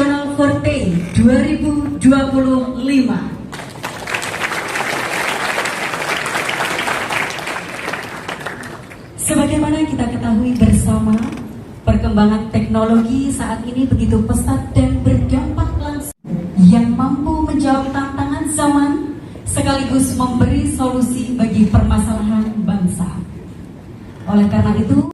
National Forte 2025. Sebagaimana kita ketahui bersama, perkembangan teknologi saat ini begitu pesat dan berdampak langsung yang mampu menjawab tantangan zaman sekaligus memberi solusi bagi permasalahan bangsa. Oleh karena itu,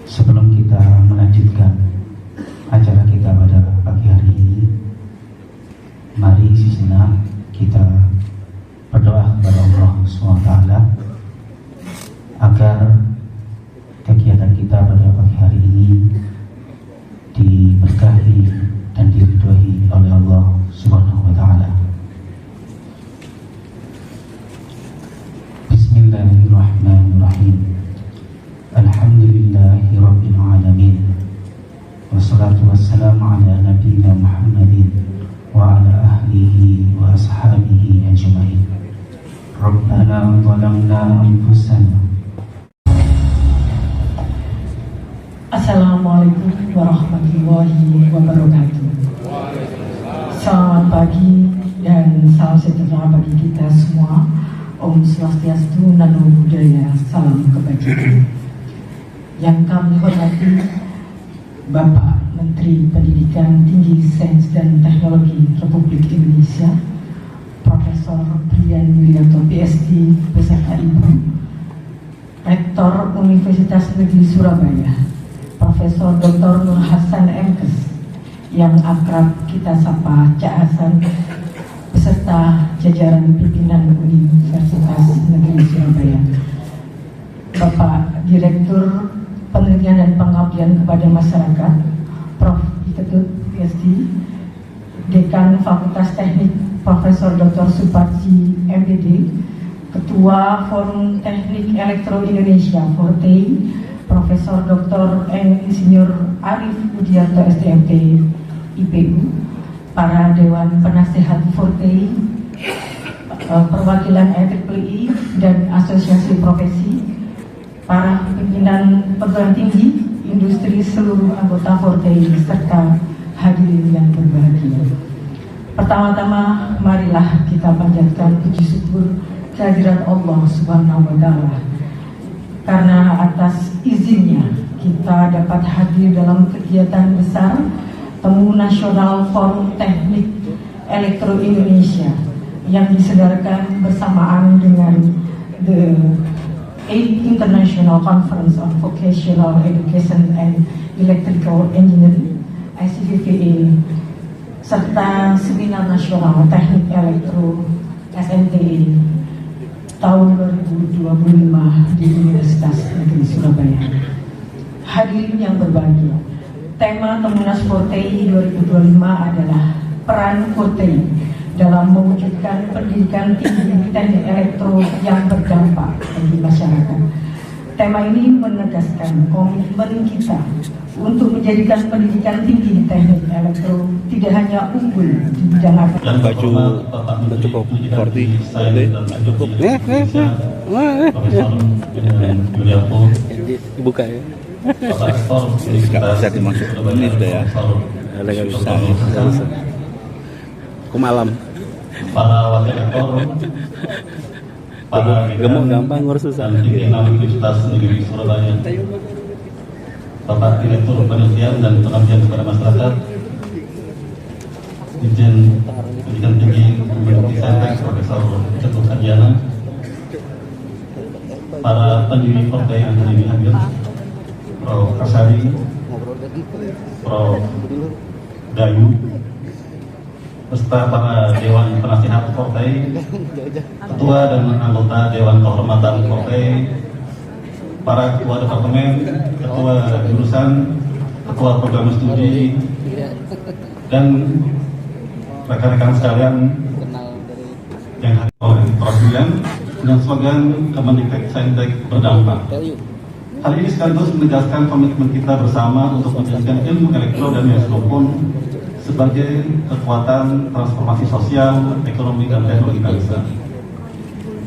Sebelum kita melanjutkan acara kita pada pagi hari ini, mari sejenak kita berdoa kepada Allah SWT agar kegiatan kita pada pagi hari ini diberkahi dan diridhoi oleh Allah Subhanahu wa taala. Bismillahirrahmanirrahim. Alhamdulillahi rabbil alamin. Wassalatu wassalamu ala nabiyyina Muhammadin wa ala ahlihi wa ashabihi ajma'in. Rabbana zalamna anfusana. Assalamualaikum warahmatullahi wabarakatuh. Selamat pagi dan salam sejahtera bagi kita semua. Om Swastiastu, Namo Buddhaya, salam kebajikan. Yang kami hormati Bapak Menteri Pendidikan Tinggi Sains dan Teknologi Republik Indonesia, Profesor Brian Yulianto PhD beserta Ibu, Rektor Universitas Negeri Surabaya, Profesor Dr. Nur Hasan MKes, yang akrab kita sapa Cak Hasan, beserta jajaran pimpinan Universitas Negeri Surabaya, Bapak Direktur Penelitian dan Pengabdian kepada Masyarakat, Prof. Ketut PhD, Dekan Fakultas Teknik Profesor Dr. Suparji MPD, Ketua Forum Teknik Elektro Indonesia Fortei, Profesor Dr. Insinyur Arif Budiarto STMT IPU, para Dewan Penasehat Fortei, perwakilan IEEE dan Asosiasi Profesi, para pimpinan perguruan tinggi, industri, seluruh anggota Fortei, serta hadirin yang berbahagia. Pertama-tama, marilah kita panjatkan puji syukur kehadirat Allah Subhanahu wa taala, karena atas izinnya kita dapat hadir dalam kegiatan besar Temu Nasional Forum Teknik Elektro Indonesia yang diselenggarakan bersamaan dengan the 8th International Conference on Vocational Education and Electrical Engineering (ICVVE) serta Seminar Nasional Teknik Elektro SNTE tahun 2025 di Universitas Negeri Surabaya. Hadirin yang berbahagia, tema Temunas Fortei 2025 adalah peran Fortei dalam mewujudkan pendidikan tinggi teknik elektro yang berdampak bagi masyarakat. Tema ini menegaskan komitmen kita untuk menjadikan pendidikan tinggi teknik elektro tidak hanya unggul di bidang akademik. Dan cukup Forti cukup dibuka ya. Bisa dimasuk ini sudah ya. Nggak bisa. Ke malam. Para wakil rektor, para gemuk gampang ngurus susah. Universitas Negeri Surabaya, Bapak Direktur Penelitian dan Pengabdian kepada Masyarakat, Dirjen Pendidikan Tinggi Universitas Profesor Ketut Adiana, para pendiri Fortei yang hari ini hadir, Prof. Kasari, Prof. Dayu, beserta para Dewan Penasihat Fortei, Ketua dan anggota Dewan Kehormatan Fortei, para Ketua Departemen, Ketua Jurusan, Ketua Program Studi, dan rekan-rekan sekalian yang hadir oleh Prof. William dan slogan Kemendiktek Saintek berdampak. Hal ini sekaligus menegaskan komitmen kita bersama untuk menjadikan ilmu elektro dan mikrofon sebagai kekuatan transformasi sosial, ekonomi, dan teknologi bangsa.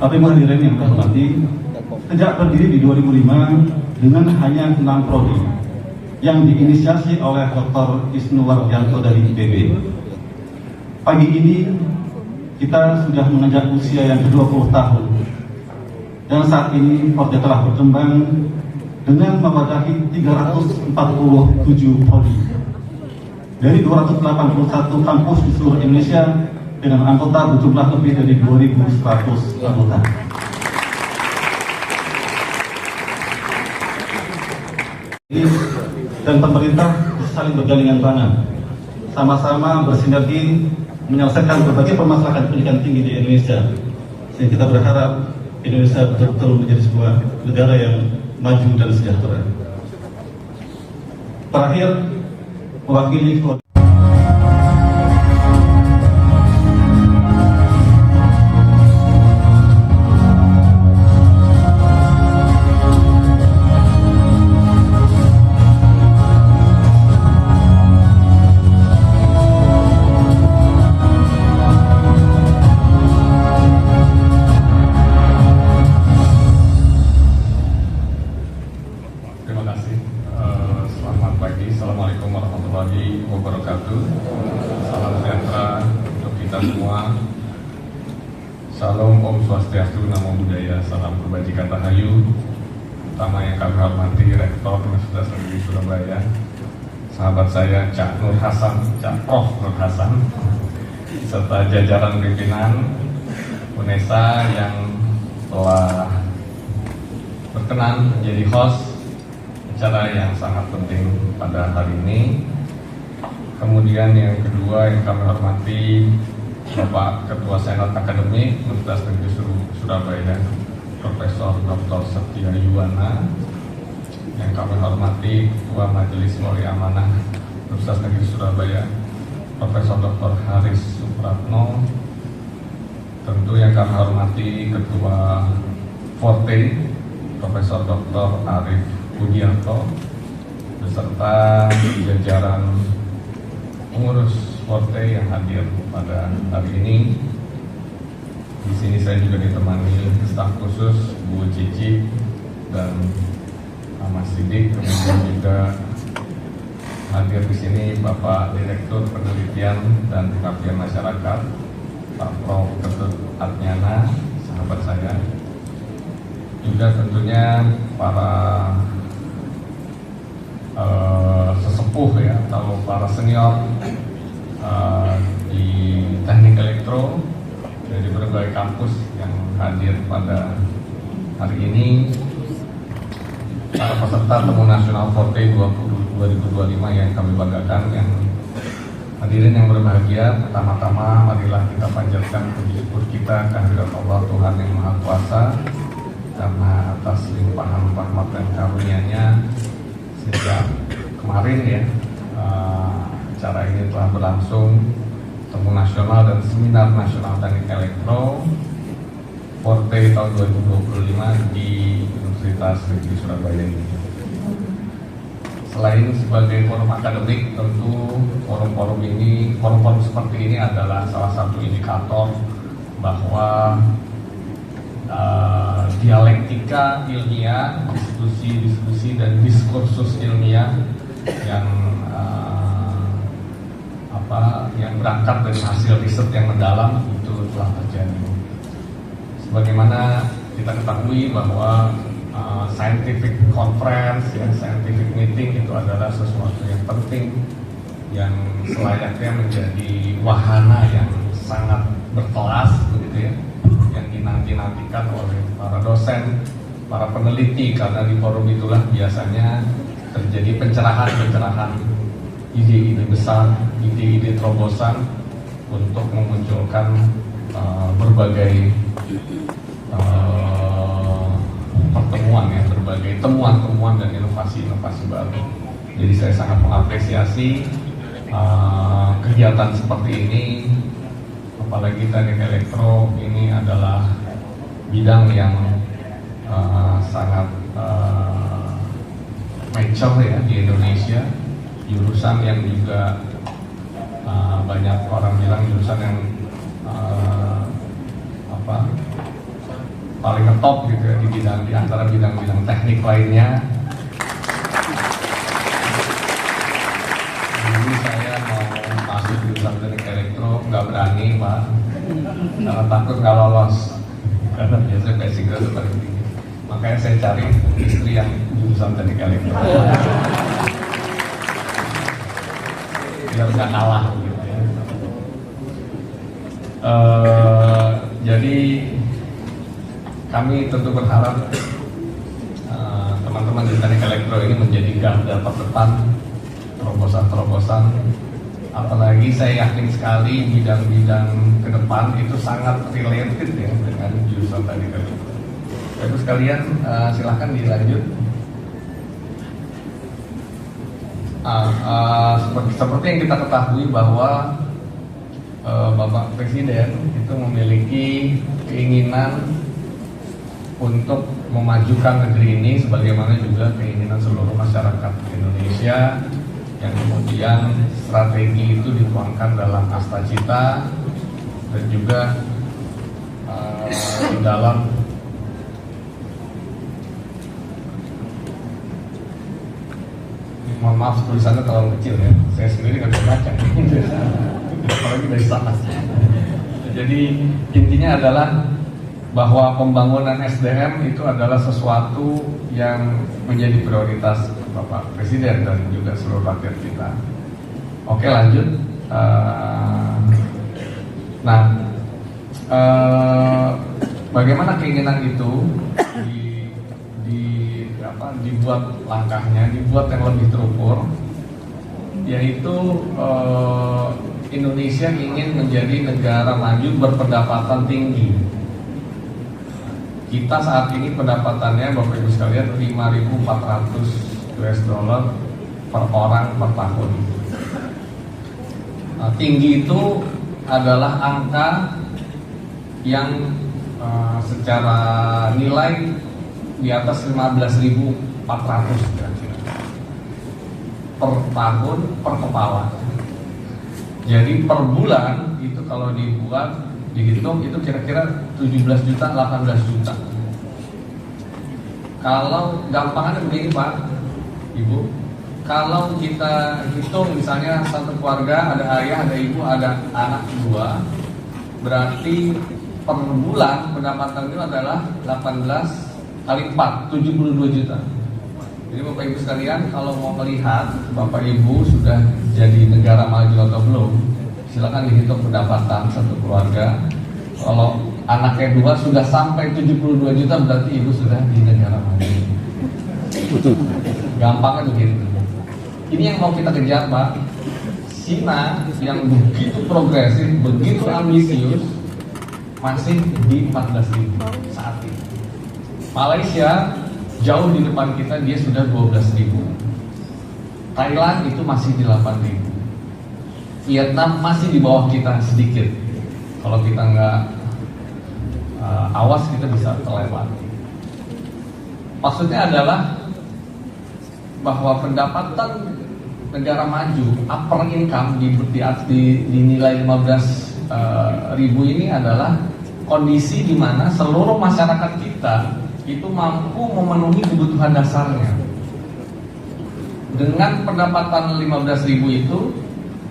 Tapi hadirin yang terhormati, sejak berdiri di 2005 dengan hanya 6 prodi yang diinisiasi oleh Dr. Isnu Wardianto dari IPB, pagi ini kita sudah menginjak usia yang ke-20 tahun, dan saat ini Fortei telah berkembang dengan mewadahi 347 prodi dari 281 kampus di seluruh Indonesia dengan anggota berjumlah lebih dari 2.100 anggota. Dan pemerintah saling bergandengan tangan, sama-sama bersinergi menyelesaikan berbagai permasalahan pendidikan tinggi di Indonesia, sehingga kita berharap Indonesia betul-betul menjadi sebuah negara yang maju dan sejahtera. Terakhir, mewakili Selamat pagi, Assalamualaikum warahmatullahi wabarakatuh. Salam sejahtera untuk kita semua. Salam Om Swastiastu, Namo Buddhaya, salam kebajikan rahayu. Pertama yang kami hormati Rektor Universitas Negeri Surabaya, sahabat saya Cak Nur Hasan, Cak Prof Nur Hasan, serta jajaran pimpinan UNESA yang telah berkenan menjadi host acara yang sangat penting pada hari ini. Kemudian yang kedua yang kami hormati Bapak Ketua Senat Akademik Universitas Negeri Surabaya, Profesor Dr. Setia Yuwana. Yang kami hormati Ketua Majelis Wali Amanah Universitas Negeri Surabaya, Profesor Dr. Haris Supratno. Tentu yang kami hormati Ketua Forte, Profesor Dr. Arif Budianto, beserta jajaran pengurus Forte yang hadir pada hari ini. Di sini saya juga ditemani staf khusus Bu Cici dan Mas Sidik. Kemudian juga hadir di sini Bapak Direktur Penelitian dan Pengabdian Masyarakat, Pak Prof. Ketut Atnyana, sahabat saya. Juga tentunya para sesepuh ya, atau para senior di teknik elektro dari berbagai kampus yang hadir pada hari ini, para peserta Temu Nasional Forte 2025 yang kami banggakan, yang hadirin yang berbahagia. Pertama-tama marilah kita panjatkan puji syukur kita kehadirat Allah Tuhan yang Maha Kuasa, karena atas limpahan rahmat dan karunia-Nya sejak kemarin ya, acara ini telah berlangsung, Temu Nasional dan Seminar Nasional Teknik Elektro Forte tahun 2025 di Universitas Negeri Surabaya ini. Selain sebagai forum akademik, tentu forum-forum seperti ini adalah salah satu indikator bahwa dialektika ilmiah, diskusi dan diskursus ilmiah yang yang berangkat dari hasil riset yang mendalam itu telah terjadi. Sebagaimana kita ketahui bahwa scientific conference, ya, scientific meeting itu adalah sesuatu yang penting, yang selayaknya menjadi wahana yang sangat berkelas, begitu ya, yang dinanti-nantikan oleh para dosen, para peneliti, karena di forum itulah biasanya terjadi pencerahan-pencerahan ide-ide besar, ide-ide terobosan untuk memunculkan berbagai pertemuan ya, berbagai temuan-temuan dan inovasi-inovasi baru. Jadi saya sangat mengapresiasi kegiatan seperti ini, apalagi teknik elektro ini adalah bidang yang sangat mature ya di Indonesia, jurusan yang juga banyak orang bilang jurusan yang paling ngetop gitu ya di antara bidang-bidang teknik lainnya. Dulu saya mau masuk jurusan teknik elektro nggak berani Pak, karena takut nggak lolos, karena biasanya basic itu paling tinggi. Makanya saya cari istri yang jurusan teknik elektro biar nggak kalah gitu ya. Jadi kami tentu berharap teman-teman di Teknik Elektro ini menjadi garda terdepan terobosan-terobosan. Apalagi saya yakin sekali bidang-bidang ke depan itu sangat related ya dengan jurusan Teknik Elektro. Bapak sekalian, silahkan dilanjut. Seperti yang kita ketahui bahwa Bapak Presiden itu memiliki keinginan untuk memajukan negeri ini, sebagaimana juga keinginan seluruh masyarakat Indonesia, yang kemudian strategi itu dituangkan dalam Asta Cita dan juga di dalam mohon maaf tulisannya terlalu kecil ya, saya sendiri nggak bisa baca apalagi dari sana. Jadi intinya adalah bahwa pembangunan SDM itu adalah sesuatu yang menjadi prioritas Bapak Presiden dan juga seluruh rakyat kita. Oke, lanjut. Bagaimana keinginan itu dibuat langkahnya, dibuat yang lebih terukur, yaitu Indonesia ingin menjadi negara maju berpendapatan tinggi. Kita saat ini pendapatannya Bapak Ibu sekalian 5.400 US dollar per orang per tahun. Tinggi itu adalah angka yang secara nilai di atas 15.400 per tahun per kepala. Jadi per bulan itu kalau dibuat dihitung itu kira-kira 17 juta, 18 juta. Kalau gampangannya begini Pak, Ibu, kalau kita hitung misalnya satu keluarga ada ayah, ada ibu, ada anak dua, berarti per bulan pendapatan itu adalah 18 kali 4, 72 juta. Jadi Bapak Ibu sekalian, kalau mau melihat Bapak Ibu sudah jadi negara maju atau belum, silakan dihitung pendapatan satu keluarga. Kalau anaknya dua sudah sampai 72 juta, berarti ibu sudah di negara maju. Gampangnya begitu. Ini yang mau kita kejar Pak. Cina yang begitu progresif, begitu ambisius, masih di 14.000 saat ini. Malaysia jauh di depan kita, dia sudah 12.000. Thailand itu masih di 8.000. Vietnam masih di bawah kita sedikit. Kalau kita nggak awas, kita bisa terlewat. Maksudnya adalah bahwa pendapatan negara maju, upper income di nilai 15.000 ini adalah kondisi di mana seluruh masyarakat kita itu mampu memenuhi kebutuhan dasarnya. Dengan pendapatan 15.000 itu,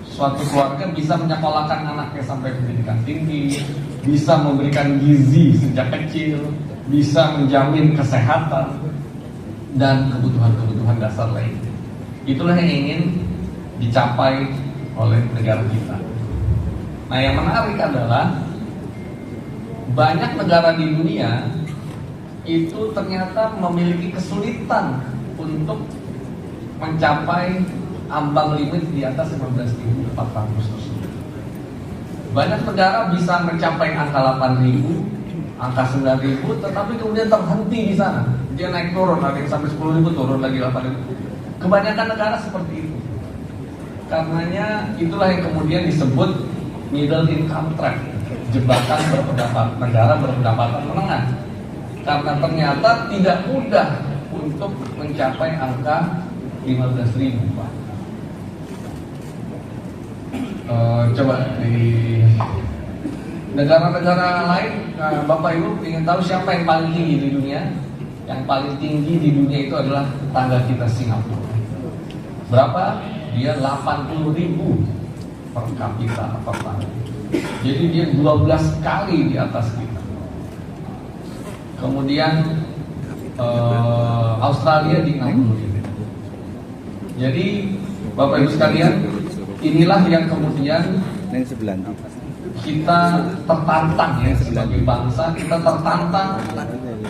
suatu keluarga bisa menyekolahkan anaknya sampai pendidikan tinggi, bisa memberikan gizi sejak kecil, bisa menjamin kesehatan dan kebutuhan-kebutuhan dasar lainnya. Itulah yang ingin dicapai oleh negara kita. Nah, yang menarik adalah banyak negara di dunia itu ternyata memiliki kesulitan untuk mencapai ambang limit di atas 15.400 tersebut. Banyak negara bisa mencapai angka 8.000, angka 9.000, tetapi kemudian terhenti di sana. Dia naik turun, ada yang sampai 10.000, turun lagi 8.000. Kebanyakan negara seperti itu. Karenanya itulah yang kemudian disebut middle income trap, jebakan negara berpendapatan menengah. Karena ternyata tidak mudah untuk mencapai angka 15.000, Pak. Coba di negara-negara lain, Bapak Ibu ingin tahu siapa yang paling tinggi di dunia? Yang paling tinggi di dunia itu adalah tetangga kita, Singapura. Berapa? Dia 80.000 per kapita per tahun. Jadi dia 12 kali di atas kita. Kemudian Australia di 60.000. Jadi Bapak Ibu sekalian, inilah yang kemudian kita tertantang ya sebagai bangsa, kita tertantang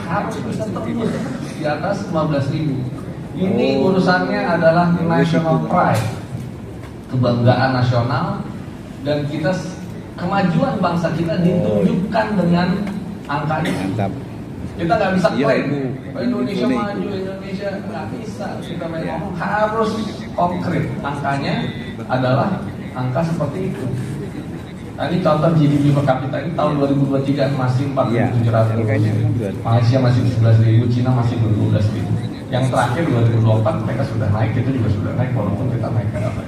harus bisa tembus di atas 15.000. Ini urusannya adalah national pride, kebanggaan nasional, dan kita kemajuan bangsa kita ditunjukkan dengan angka ini. Kita nggak bisa klaim Indonesia maju, Indonesia nggak bisa. Kita ngomong harus konkret. Angkanya adalah angka seperti itu. Nah, ini contoh GDP per kapita ini tahun 2023 masih 4.700, Malaysia masih 11.000, Cina masih 12.000. Yang terakhir 2024 mereka sudah naik, kita juga sudah naik walaupun kita naik berapa.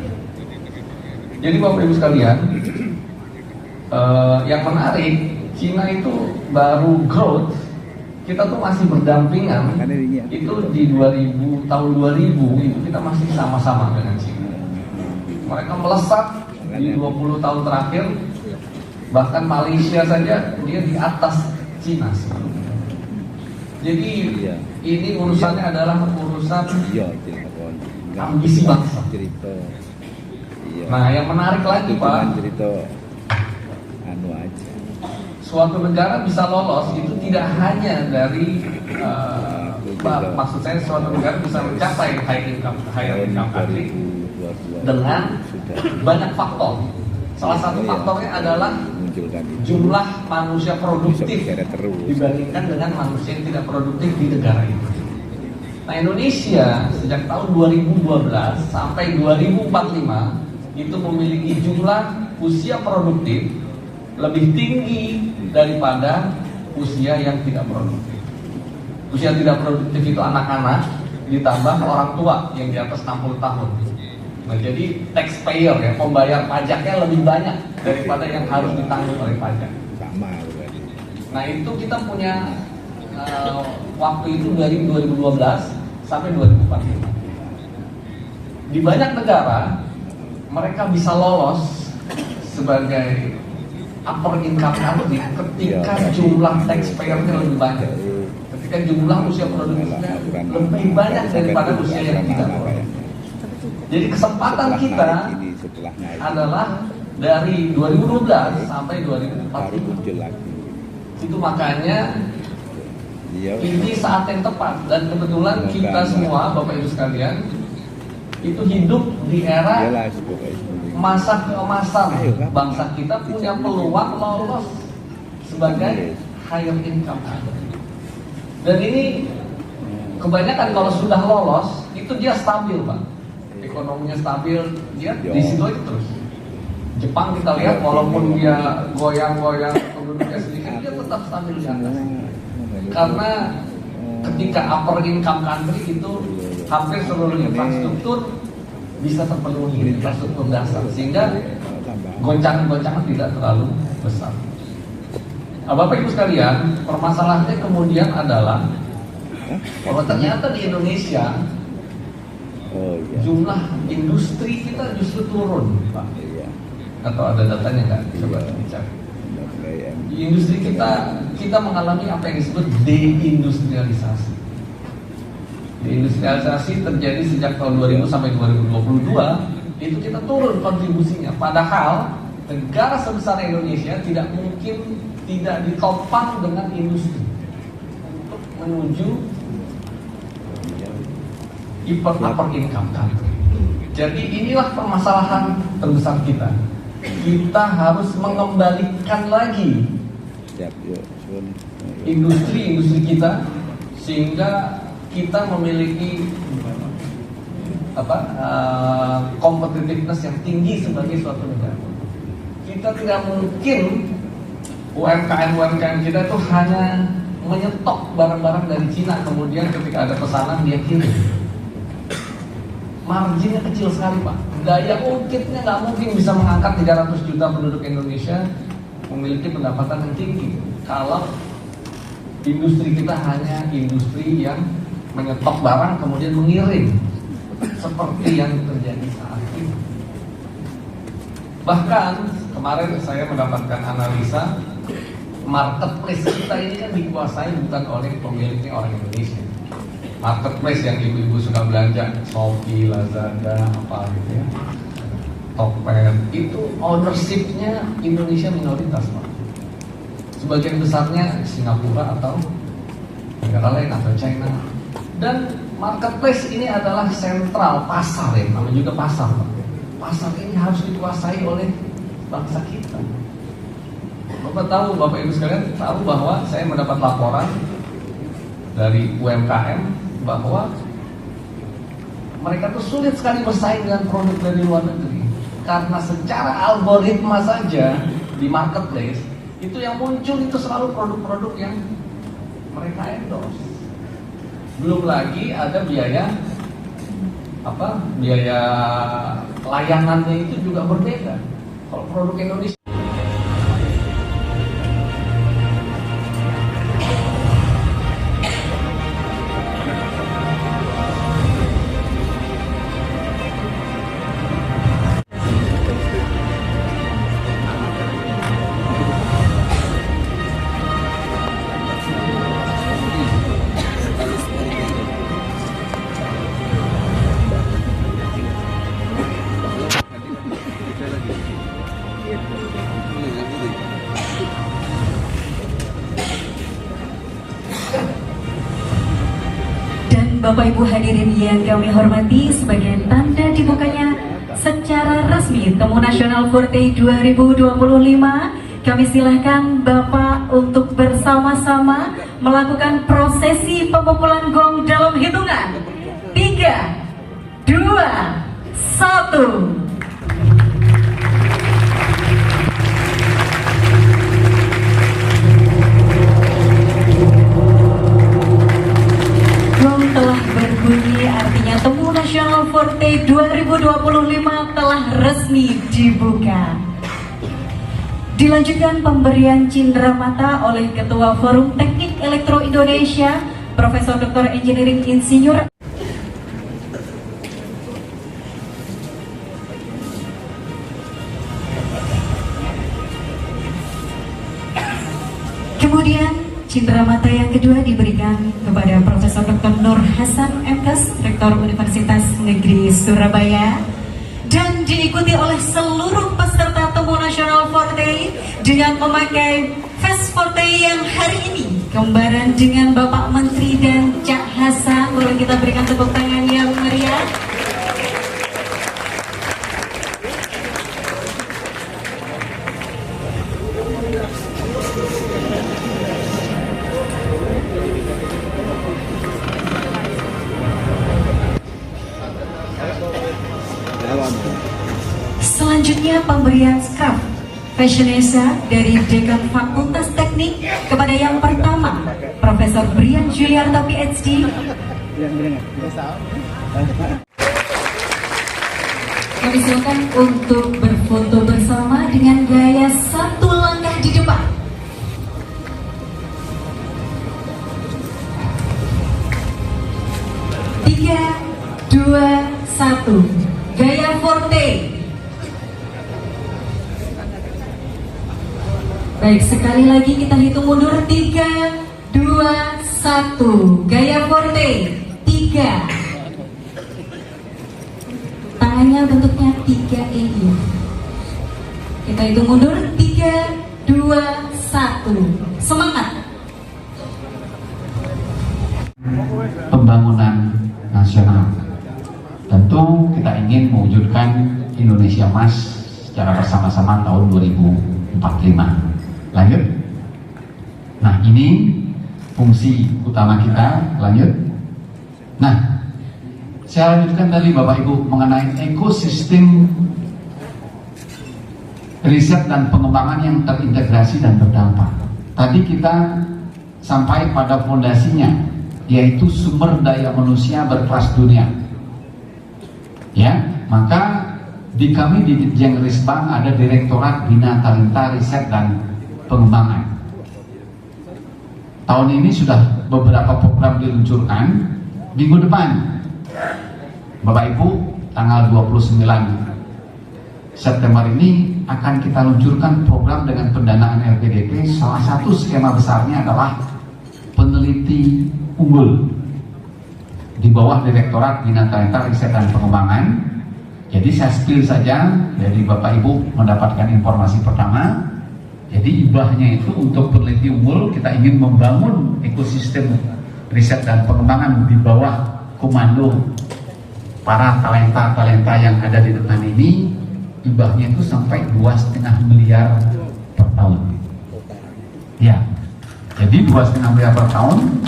Jadi Bapak Ibu sekalian, yang menarik, Cina itu baru growth, kita tuh masih berdampingan. Itu di tahun 2000 itu kita masih sama-sama dengan Cina. Mereka melesat di 20 tahun terakhir, bahkan Malaysia saja dia di atas Cina sebelumnya. Jadi ini urusannya adalah urusan ambisi bangsa. Nah, yang menarik lagi Pak, suatu negara bisa lolos itu tidak hanya dari maksud saya suatu negara bisa mencapai higher income country dengan banyak faktor. Salah satu faktornya adalah jumlah manusia produktif dibandingkan dengan manusia yang tidak produktif di negara itu. Nah, Indonesia sejak tahun 2012 sampai 2045 itu memiliki jumlah usia produktif lebih tinggi daripada usia yang tidak produktif. Usia tidak produktif itu anak-anak ditambah orang tua yang di atas 60 tahun. Nah, jadi taxpayer ya, pembayar pajaknya lebih banyak daripada yang harus ditanggung oleh pajak. Nah, itu kita punya waktu itu dari 2012 sampai 2045. Di banyak negara mereka bisa lolos sebagai upper income country ketika jumlah taxpayer-nya lebih banyak, ketika jumlah usia produktifnya lebih banyak daripada usia yang tidak produktif. Jadi kesempatan kita adalah dari 2012 sampai 2045. Itu makanya ini saat yang tepat, dan kebetulan kita semua Bapak Ibu sekalian itu hidup di era masa keemasan bangsa kita, punya peluang lolos sebagai higher income country. Dan ini kebanyakan kalau sudah lolos itu dia stabil Pak, ekonominya stabil, dia di situ aja terus. Jepang kita lihat walaupun dia goyang-goyang penduduknya sedikit, dia tetap stabil di atas. Karena ketika upper income country itu hampir seluruh infrastruktur bisa terpenuhi, infrastruktur dasar, sehingga goncangan-goncangan tidak terlalu besar. Nah, Bapak Ibu sekalian, permasalahannya kemudian adalah bahwa ternyata di Indonesia jumlah industri kita justru turun, Pak. Atau ada datanya nggak? Coba dicari. Di industri kita mengalami apa yang disebut deindustrialisasi. Deindustrialisasi terjadi sejak tahun 2000 sampai 2022, itu kita turun kontribusinya. Padahal negara sebesar Indonesia tidak mungkin tidak ditopang dengan industri untuk menuju upper income country. Jadi inilah permasalahan terbesar kita. Kita harus mengembalikan lagi industri kita sehingga kita memiliki competitiveness yang tinggi sebagai suatu negara. Kita tidak mungkin UMKM kita itu hanya menyetok barang-barang dari Cina, kemudian ketika ada pesanan dia kirim. Marginnya kecil sekali Pak. Daya ungkitnya nggak mungkin bisa mengangkat 300 juta penduduk Indonesia memiliki pendapatan yang tinggi kalau industri kita hanya industri yang menyetok barang kemudian mengirim seperti yang terjadi saat ini. Bahkan kemarin saya mendapatkan analisa marketplace kita ini kan dikuasai bukan oleh pemiliknya orang Indonesia. Marketplace yang ibu-ibu suka belanja, Shopee, Lazada, apa gitu ya. Tokped itu ownership-nya Indonesia minoritas, Pak. Sebagian besarnya Singapura atau negara lain atau China. Dan marketplace ini adalah sentral pasar, ya, namanya juga pasar, Pak. Pasar ini harus dikuasai oleh bangsa kita. Bapak Ibu sekalian tahu bahwa saya mendapat laporan dari UMKM bahwa mereka tuh sulit sekali bersaing dengan produk dari luar negeri. Karena secara algoritma saja di marketplace itu yang muncul itu selalu produk-produk yang mereka endorse. Belum lagi ada biaya layanannya itu juga berbeda. Kalau produk Indonesia Bapak Ibu hadirin yang kami hormati, sebagai tanda dibukanya secara resmi Temu Nasional Forte 2025, kami silahkan Bapak untuk bersama-sama melakukan prosesi pemukulan gong dalam hitungan 3, 2, 1. Telah berbunyi, artinya Temu Nasional Forte 2025 telah resmi dibuka. Dilanjutkan pemberian cindramata oleh Ketua Forum Teknik Elektro Indonesia, Profesor Dr. Engineering Insinyur kemudian cindramata yang kedua diberikan kepada Profesor Dr. Nur Hasan MKes, Rektor Universitas Negeri Surabaya, dan diikuti oleh seluruh peserta Temu Nasional Forte dengan memakai vest Forte yang hari ini kembaran dengan Bapak Menteri dan Cak Hasan. Boleh kita berikan tepuk tangan yang meriah. Selanjutnya pemberian scarf fashionesa dari Dekan Fakultas Teknik kepada yang pertama, Profesor Brian Juliarto PhD. Kami silakan untuk berfoto bersama dengan gaya satu langkah di depan. Tiga, dua, satu. Gaya Forte. Baik, sekali lagi kita hitung mundur. 3, 2, 1. Gaya Forte. 3. Tangannya bentuknya 3E. Kita hitung mundur. 3, 2, 1. Semangat. Pembangunan nasional. Tentu kita ingin mewujudkan Indonesia Emas secara bersama-sama tahun 2045. Lanjut. Nah, ini fungsi utama kita. Lanjut. Nah, saya lanjutkan tadi Bapak Ibu mengenai ekosistem riset dan pengembangan yang terintegrasi dan berdampak. Tadi kita sampai pada fondasinya, yaitu sumber daya manusia berkelas dunia. Ya, maka di kami di Ditjen Risbang ada Direktorat Bina Talenta Riset dan Pengembangan. Tahun ini sudah beberapa program diluncurkan. Minggu depan, Bapak Ibu, tanggal 29 September ini akan kita luncurkan program dengan pendanaan LPDP. Salah satu skema besarnya adalah peneliti unggul di bawah Direktorat Bina Talenta Riset dan Pengembangan, Jadi saya spill saja dari Bapak Ibu mendapatkan informasi pertama. Jadi hibahnya itu untuk peneliti unggul, kita ingin membangun ekosistem riset dan pengembangan di bawah komando para talenta-talenta yang ada di depan ini. Hibahnya itu sampai 2,5 miliar per tahun. Ya, jadi 2,5 miliar per tahun.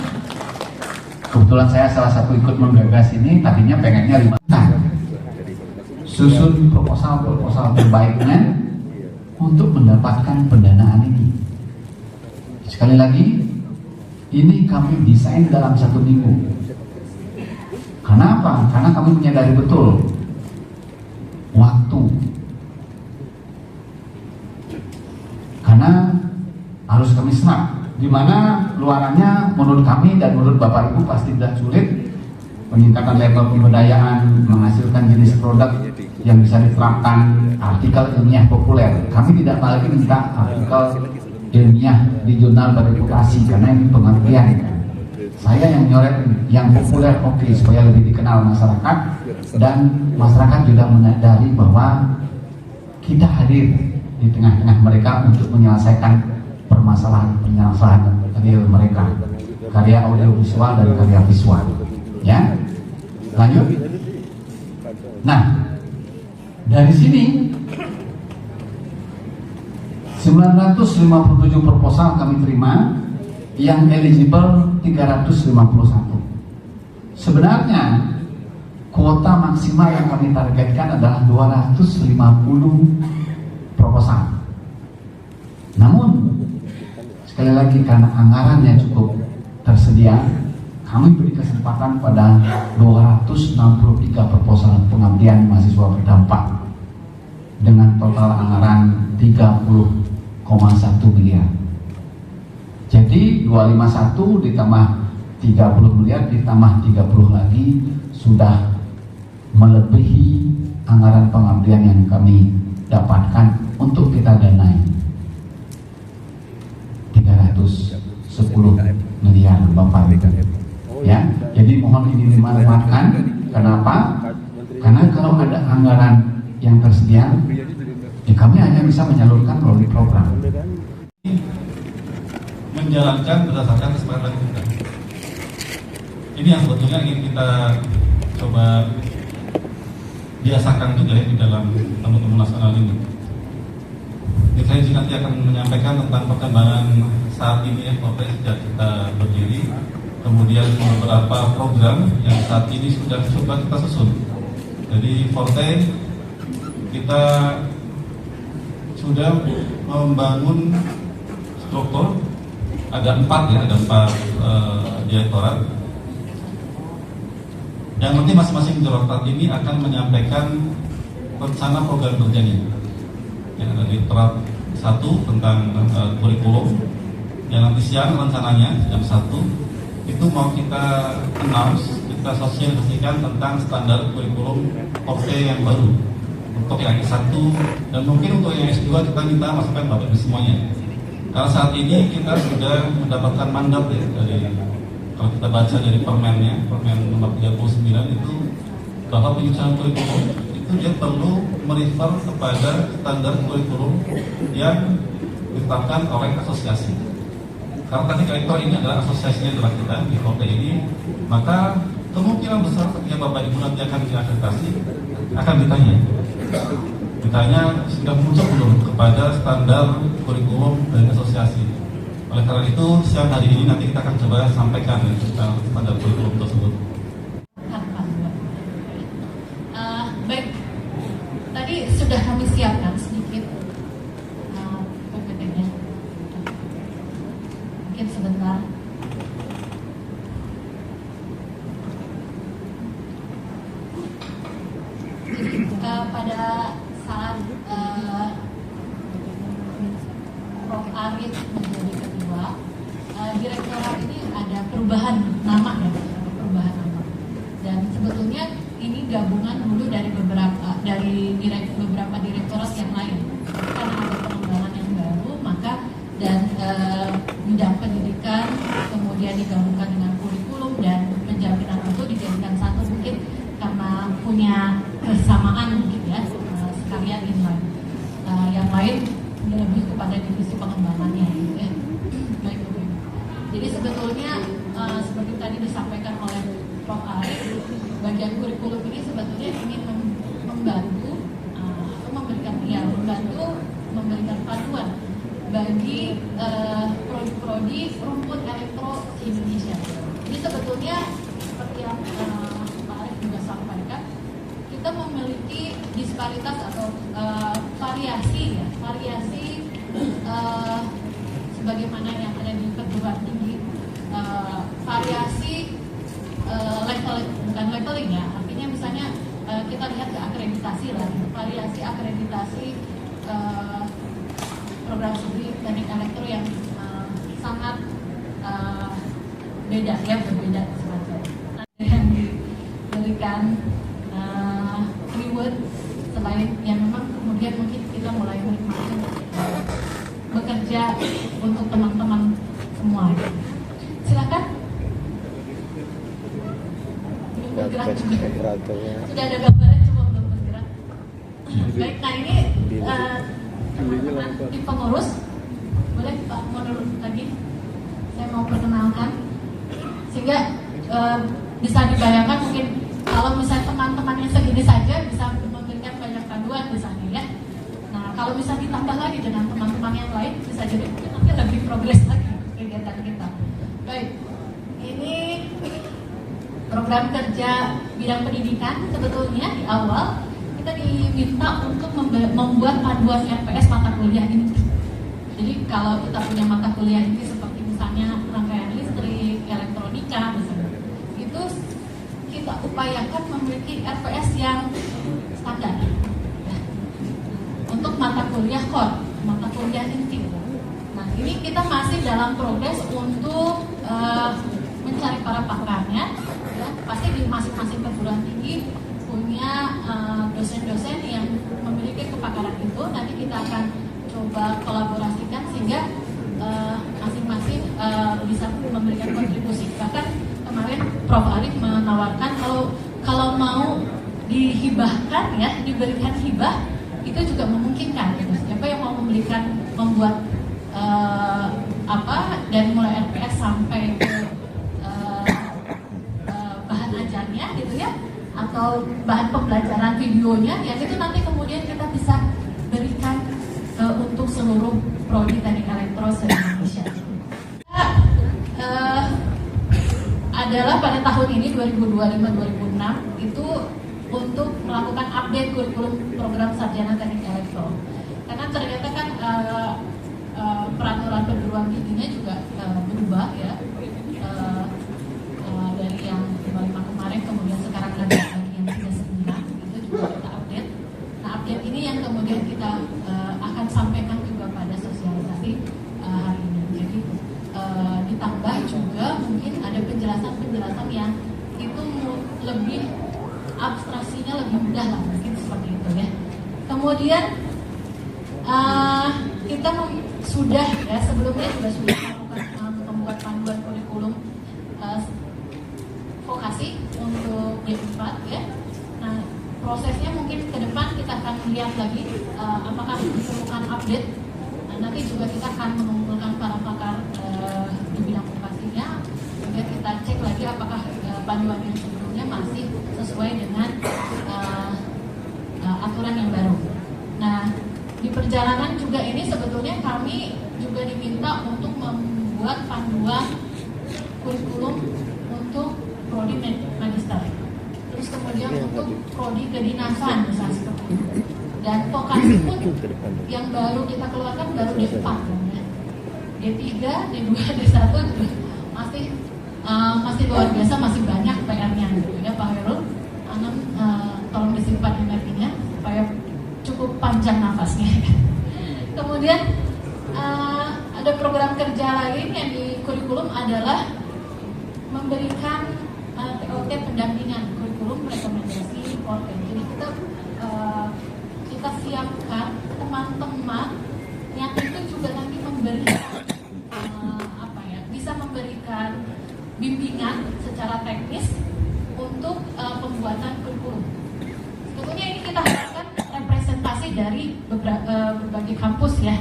Kebetulan saya salah satu ikut menggagas ini, tadinya pengennya 5 tahun. Susun proposal terbaiknya untuk mendapatkan pendanaan ini. Sekali lagi, ini kami desain dalam 1 minggu. Karena apa? Karena kami menyadari betul waktu. Karena harus kami smart. Di mana luarannya menurut kami dan menurut Bapak Ibu pasti tidak sulit. Peningkatan level pemberdayaan, menghasilkan jenis produk yang bisa diterapkan, artikel ilmiah populer. Kami tidak lagi minta artikel ilmiah di jurnal bereputasi karena ini pengertian. Saya yang nyoret yang populer, oke, supaya lebih dikenal masyarakat dan masyarakat juga menyadari bahwa kita hadir di tengah-tengah mereka untuk menyelesaikan permasalahan real mereka, karya audiovisual dan karya visual. Ya, lanjut. Nah, dari sini 957 proposal kami terima, yang eligible 351. Sebenarnya kuota maksimal yang kami targetkan adalah 250 proposal. Namun sekali lagi karena anggarannya cukup tersedia, kami beri kesempatan pada 263 proposal pengabdian mahasiswa berdampak dengan total anggaran 30,1 miliar. Jadi 251 ditambah 30 miliar ditambah 30 lagi sudah melebihi anggaran pengabdian yang kami dapatkan untuk kita danai 310 miliar Bapak Ibu. Ya, jadi mohon ini dimanfaatkan. Kenapa? Karena kalau ada anggaran yang tersedia, ya kami hanya bisa menyalurkan melalui program. Menjalankan berdasarkan kesepakatan kita. Ini yang sebetulnya ingin kita coba biasakan juga ya di dalam temu-temu nasional ini. Saya nanti akan menyampaikan tentang perkembangan saat ini ya, sejak kita berdiri. Kemudian beberapa program yang saat ini sudah coba kita susun. Jadi Forte kita sudah membangun struktur, ada 4 ya, ada 4 direktorat. Yang nanti masing-masing direktorat ini akan menyampaikan rencana program kerjanya. Yang ada direktorat 1 tentang kurikulum, yang nanti siang rencananya jam 1 itu mau kita announce, kita sosialisasikan tentang standar kurikulum Forte yang baru untuk yang S1 dan mungkin untuk yang S2 kita minta masukan Bapak Ibu semuanya. Karena saat ini kita sudah mendapatkan mandat ya dari, kalau kita baca dari permennya, permen nomor 39 itu bahwa penyusunan kurikulum itu dia perlu merefer kepada standar kurikulum yang ditetapkan oleh asosiasi. Karena tadi rektor ini adalah asosiasinya adalah kita di Forte ini, maka kemungkinan besar ketika Bapak Ibu nanti akan diakreditasi akan ditanya sudah muncul belum kepada standar kurikulum dari asosiasi. Oleh karena itu siang hari ini nanti kita akan coba sampaikan tentang standar kurikulum tersebut. Baik, tadi sudah kami siapkan sedikit PPT-nya. Mungkin sebentar. Jadi pada saat Prof. Arif menjadi ketua, direktorat ini ada perubahan nama ya, perubahan nama. Dan sebetulnya ini gabungan dulu dari beberapa direktorat yang lain. Karena ada pengembangan yang baru, maka dan bidang pendidikan kemudian digabungkan dengan kurikulum dan penjaminan itu dijadikan satu, mungkin karena punya kesamaan gitu kuliah inline. Yang lain lebih kepada divisi pengembangannya gitu ya. Baik, oke. Jadi sebetulnya seperti tadi disampaikan oleh Prof. Arif, bagian kurikulum ini sebetulnya ingin membantu atau memberikan panduan bagi prodi-prodi rumput elektro di Indonesia. Jadi sebetulnya seperti yang Pak Arif juga sampaikan, kita memiliki disparitas atau variasi sebagaimana yang ada di perguruan tinggi, variasi bukan leveling ya, artinya misalnya kita lihat ke akreditasi lah, variasi akreditasi program studi teknik elektro yang sangat berbeda semacam. Yang diberikan reward selain yang memang kemudian mungkin kita mulai menikmati bekerja untuk teman-teman semua. Silakan. Bergerak juga. Sudah ada gambarnya, cuma belum bergerak. Baik, nah ini teman-teman tim pengurus. Boleh Pak mundur lagi? Saya mau perkenalkan sehingga bisa dibayangkan mungkin kalau misalnya teman-temannya segini saja bisa memberikan banyak panduan misalnya ya. Nah kalau bisa ditambah lagi dengan teman-teman yang lain bisa jadi mungkin nanti lebih progres lagi kegiatan kita. Baik, ini program kerja bidang pendidikan. Sebetulnya di awal kita diminta untuk membuat panduan RPS mata kuliah ini. Jadi kalau kita punya mata kuliah ini seperti misalnya rangkaian listrik, elektronika misalnya, itu kita upayakan memiliki RPS yang standar untuk mata kuliah core, mata kuliah inti. Nah ini kita masih dalam progres untuk mencari para pakarnya. Ya, pasti di masing-masing perguruan tinggi punya dosen-dosen yang memiliki kepakaran itu. Nanti kita akan coba kolaborasikan sehingga masing-masing bisa memberikan kontribusi. Bahkan kemarin Prof. Arif menawarkan kalau mau dihibahkan ya, diberikan hibah itu juga memungkinkan. Gitu. Siapa yang mau membuat dari mulai RPS sampai ke bahan ajarnya gitu ya, atau bahan pembelajaran videonya, yang itu nanti kemudian kita bisa berikan untuk seluruh prodi teknik elektro se-Indonesia. Adalah pada tahun ini 2025-2026 itu untuk melakukan update kurikulum program sarjana teknik elektro. Karena ternyata kan peraturan perguruan tingginya juga berubah ya. Dari yang 55 kemarin kemudian sekarang ada lagi yang 39 itu juga kita update. Nah update ini yang kemudian kita akan sampaikan juga pada sosialisasi hari ini. Jadi ditambah juga mungkin ada penjelasan-penjelasan yang itu lebih abstraksinya lebih mudah lah mungkin seperti itu ya. Kemudian kita sudah ya sebelumnya juga sudah melakukan membuat panduan kurikulum vokasi untuk D4 ya. Nah prosesnya mungkin ke depan kita akan melihat lagi apakah diperlukan update. Nah, nanti juga kita akan mengumpulkan para pakar di bidang vokasinya, kemudian kita cek lagi apakah panduan yang sebelumnya masih sesuai dengan aturan yang baru. Nah di perjalanan juga ini sebetulnya kami juga diminta untuk membuat panduan kurikulum untuk prodi magister, terus kemudian untuk prodi kedinasan misalnya seperti itu. Dan vokasi pun yang baru kita keluarkan baru D4 ya. D3, D2, D1 masih luar biasa, masih banyak PR-nya gitu ya Pak Herul. Tolong disimpan energinya supaya cukup panjang nafasnya. Kemudian ada program kerja lain yang di kurikulum adalah memberikan TOT pendampingan kurikulum rekomendasi OT. Jadi kita siapkan teman-teman yang itu juga nanti memberikan bisa memberikan bimbingan secara teknis untuk pembuatan kurikulum. Sebetulnya ini kita harapkan representasi dari dari berbagai kampus ya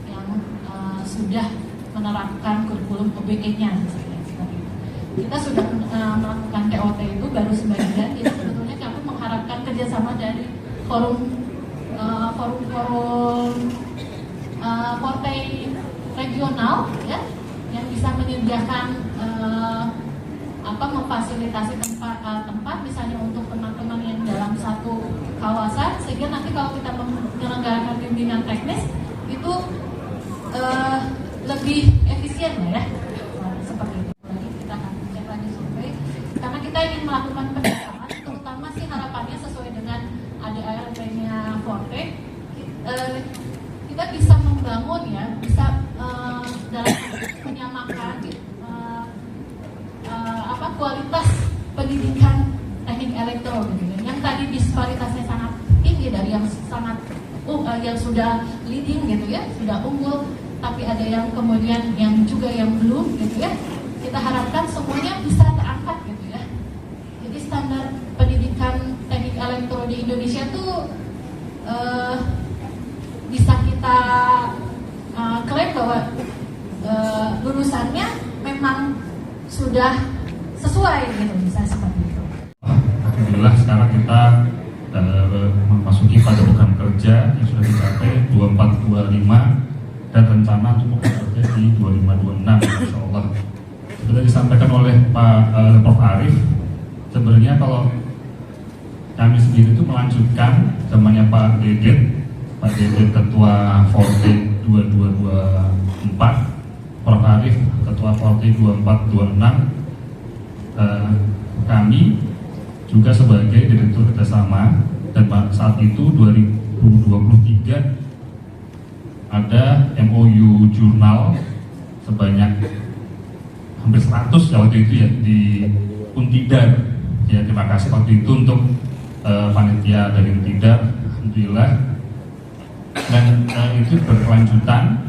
yang sudah menerapkan kurikulum OBE-nya. Kita sudah melakukan TOT itu baru sebagian, jadi sebetulnya kami mengharapkan kerjasama dari forum partai regional ya, yang bisa menyediakan memfasilitasi tempat misalnya untuk teman-teman yang dalam satu kawasan, sehingga nanti kalau kita menyelenggarakan bimbingan teknis itu lebih efisien ya, seperti itu. Lagi kita akan cek lagi survei karena kita ingin melakukan pendataan, terutama sih harapannya sesuai dengan ADART-nya Forte, kita bisa membangun ya, bisa dalam menyamakan kualitas pendidikan teknik elektro gitu, yang tadi disparitasnya sangat tinggi dari yang sangat yang sudah leading gitu ya, sudah unggul, tapi ada yang kemudian yang juga yang belum gitu ya. Kita harapkan semuanya bisa terangkat gitu ya. Jadi standar pendidikan teknik elektro di Indonesia tuh bisa kita klaim bahwa lulusannya memang sudah sesuai gitu, bisa seperti itu. Alhamdulillah sekarang kita memasuki pada program kerja yang sudah dicapai 2425 dan rencana untuk bekerja di 2526 insya Allah. Seperti disampaikan oleh Pak Prof. Arief, sebenarnya kalau kami sendiri itu melanjutkan zamannya Pak Dedet Ketua Forte 2224, Prof. Arief Ketua Forte 2426, kami juga sebagai Direktur Kerjasama, dan saat itu 2023 ada MOU jurnal sebanyak hampir 100 ya waktu itu ya di Untidar ya. Terima kasih waktu itu untuk panitia dari Untidar, alhamdulillah, dan itu berkelanjutan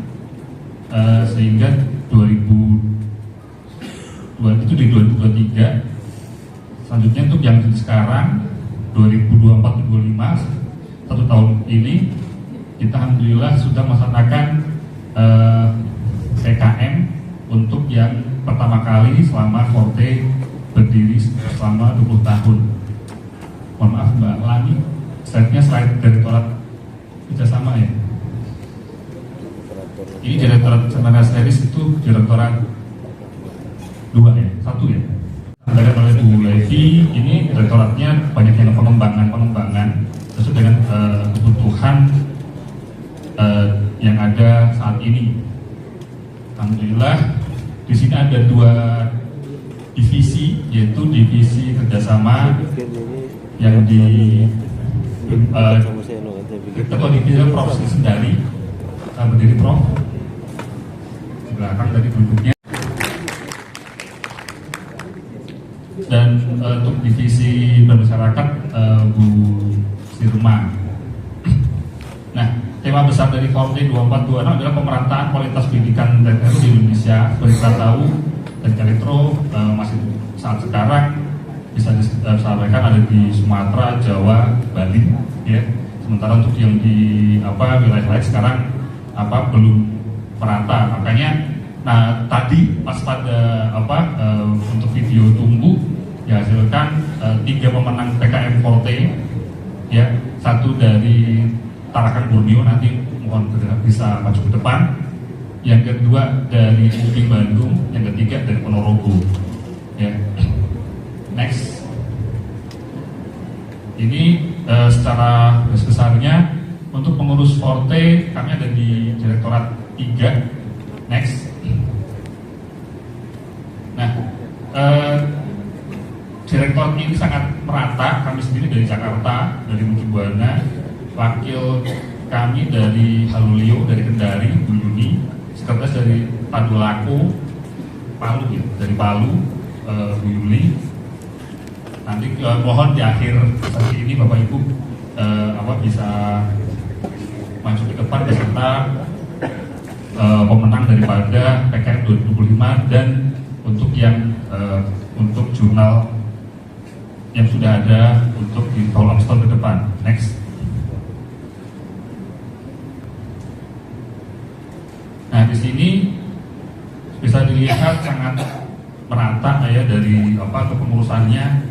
sehingga itu di 2023. Selanjutnya untuk yang sekarang 2024-2025, 1 tahun ini kita alhamdulillah sudah melaksanakan PKM untuk yang pertama kali selama Forte berdiri selama 20 tahun. Mohon maaf Mbak Lani, slide Direktorat Kerjasama ya. Ini Direktorat Sementara Series itu Direktorat 2 ya, 1 ya. Dari oleh Bu Levi, ini direktoratnya banyak yang pengembangan sesuai dengan kebutuhan yang ada saat ini. Alhamdulillah di sini ada 2 divisi, yaitu divisi kerjasama yang ketua divisi Prof. Sendari, berdiri Prof. Di belakang tadi duduknya. Dan untuk divisi bermasyarakat Bu Sirma. Nah, tema besar dari Forte 2426 adalah pemerataan kualitas pendidikan elektro di Indonesia. Seperti kita tahu, teknik elektro masih saat sekarang bisa disampaikan ada di Sumatera, Jawa, Bali, ya. Sementara untuk yang di wilayah lain sekarang belum merata. Makanya, nah tadi pas pada untuk video tunggu dihasilkan 3 pemenang PKM Forte ya, 1 dari Tarakan Borneo, nanti mohon bisa maju ke depan, yang kedua dari UPI Bandung, yang ketiga dari Ponorogo ya. Next, ini secara besarnya untuk pengurus Forte kami ada di Direktorat 3. Next. Nah, Direktorat ini sangat merata. Kami sendiri dari Jakarta, dari Mujibuana, wakil kami dari Halulio, dari Kendari, Bu Yuni, sekretaris dari Tadulako, Palu ya, dari Palu, Bu Yuli. Nanti mohon di akhir sesi ini Bapak Ibu bisa maju ke depan beserta pemenang daripada PKM 2025 dan untuk yang untuk jurnal yang sudah ada untuk di tahun ke depan. Next. Nah, di sini bisa dilihat sangat merata ya dari kepengurusannya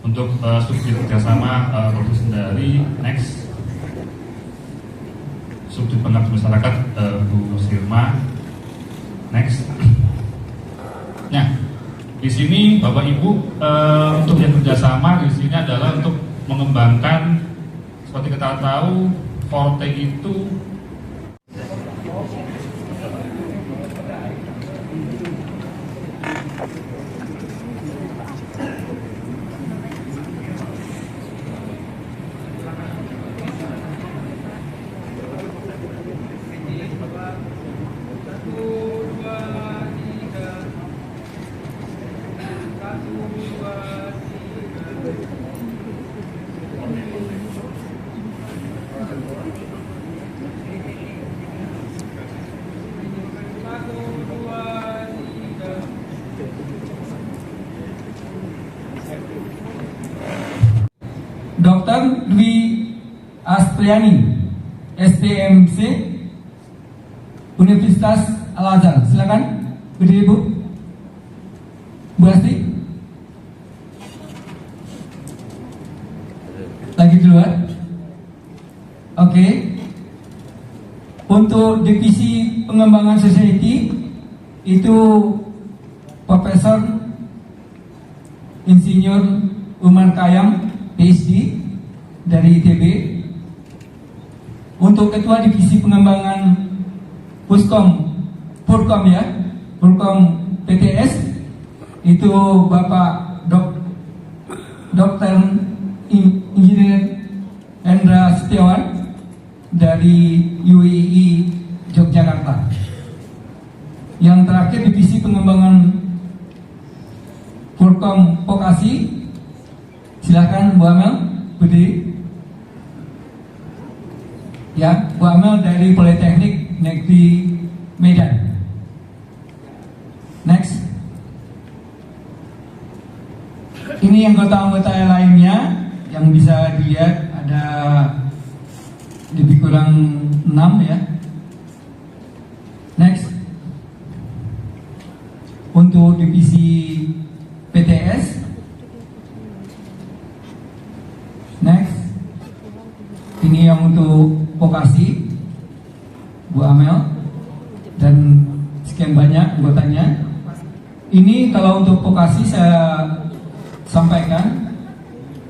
untuk subjek kerjasama produksi dari next subjek pengabdi masyarakat Bu Sirma next. Nah, di sini Bapak Ibu untuk yang kerjasama di sini adalah untuk mengembangkan, seperti kita tahu Forte itu Dr. Dwi Astriani, STMC, Universitas Al-Azhar. Silakan, berdiri Bu. Bu Asti. Lagi di luar. Oke. Untuk divisi pengembangan society itu Profesor Insinyur Umar Khayyam, PhD dari ITB. Untuk ketua divisi pengembangan Purkom ya, Purkom PTS itu Bapak Dr. Insinyur Hendra Setiawan dari UII Yogyakarta. Yang terakhir divisi pengembangan Purkom Vokasi, silakan Bu Amel berdiri. Ya, Bu Amel dari Politeknik Negeri Medan. Next. Ini anggota-anggota lainnya yang bisa dilihat ada lebih kurang 6 ya. Next. Untuk divisi PTS. Next. Ini yang untuk vokasi, Bu Amel, dan sekian banyak anggotanya. Ini kalau untuk vokasi saya sampaikan,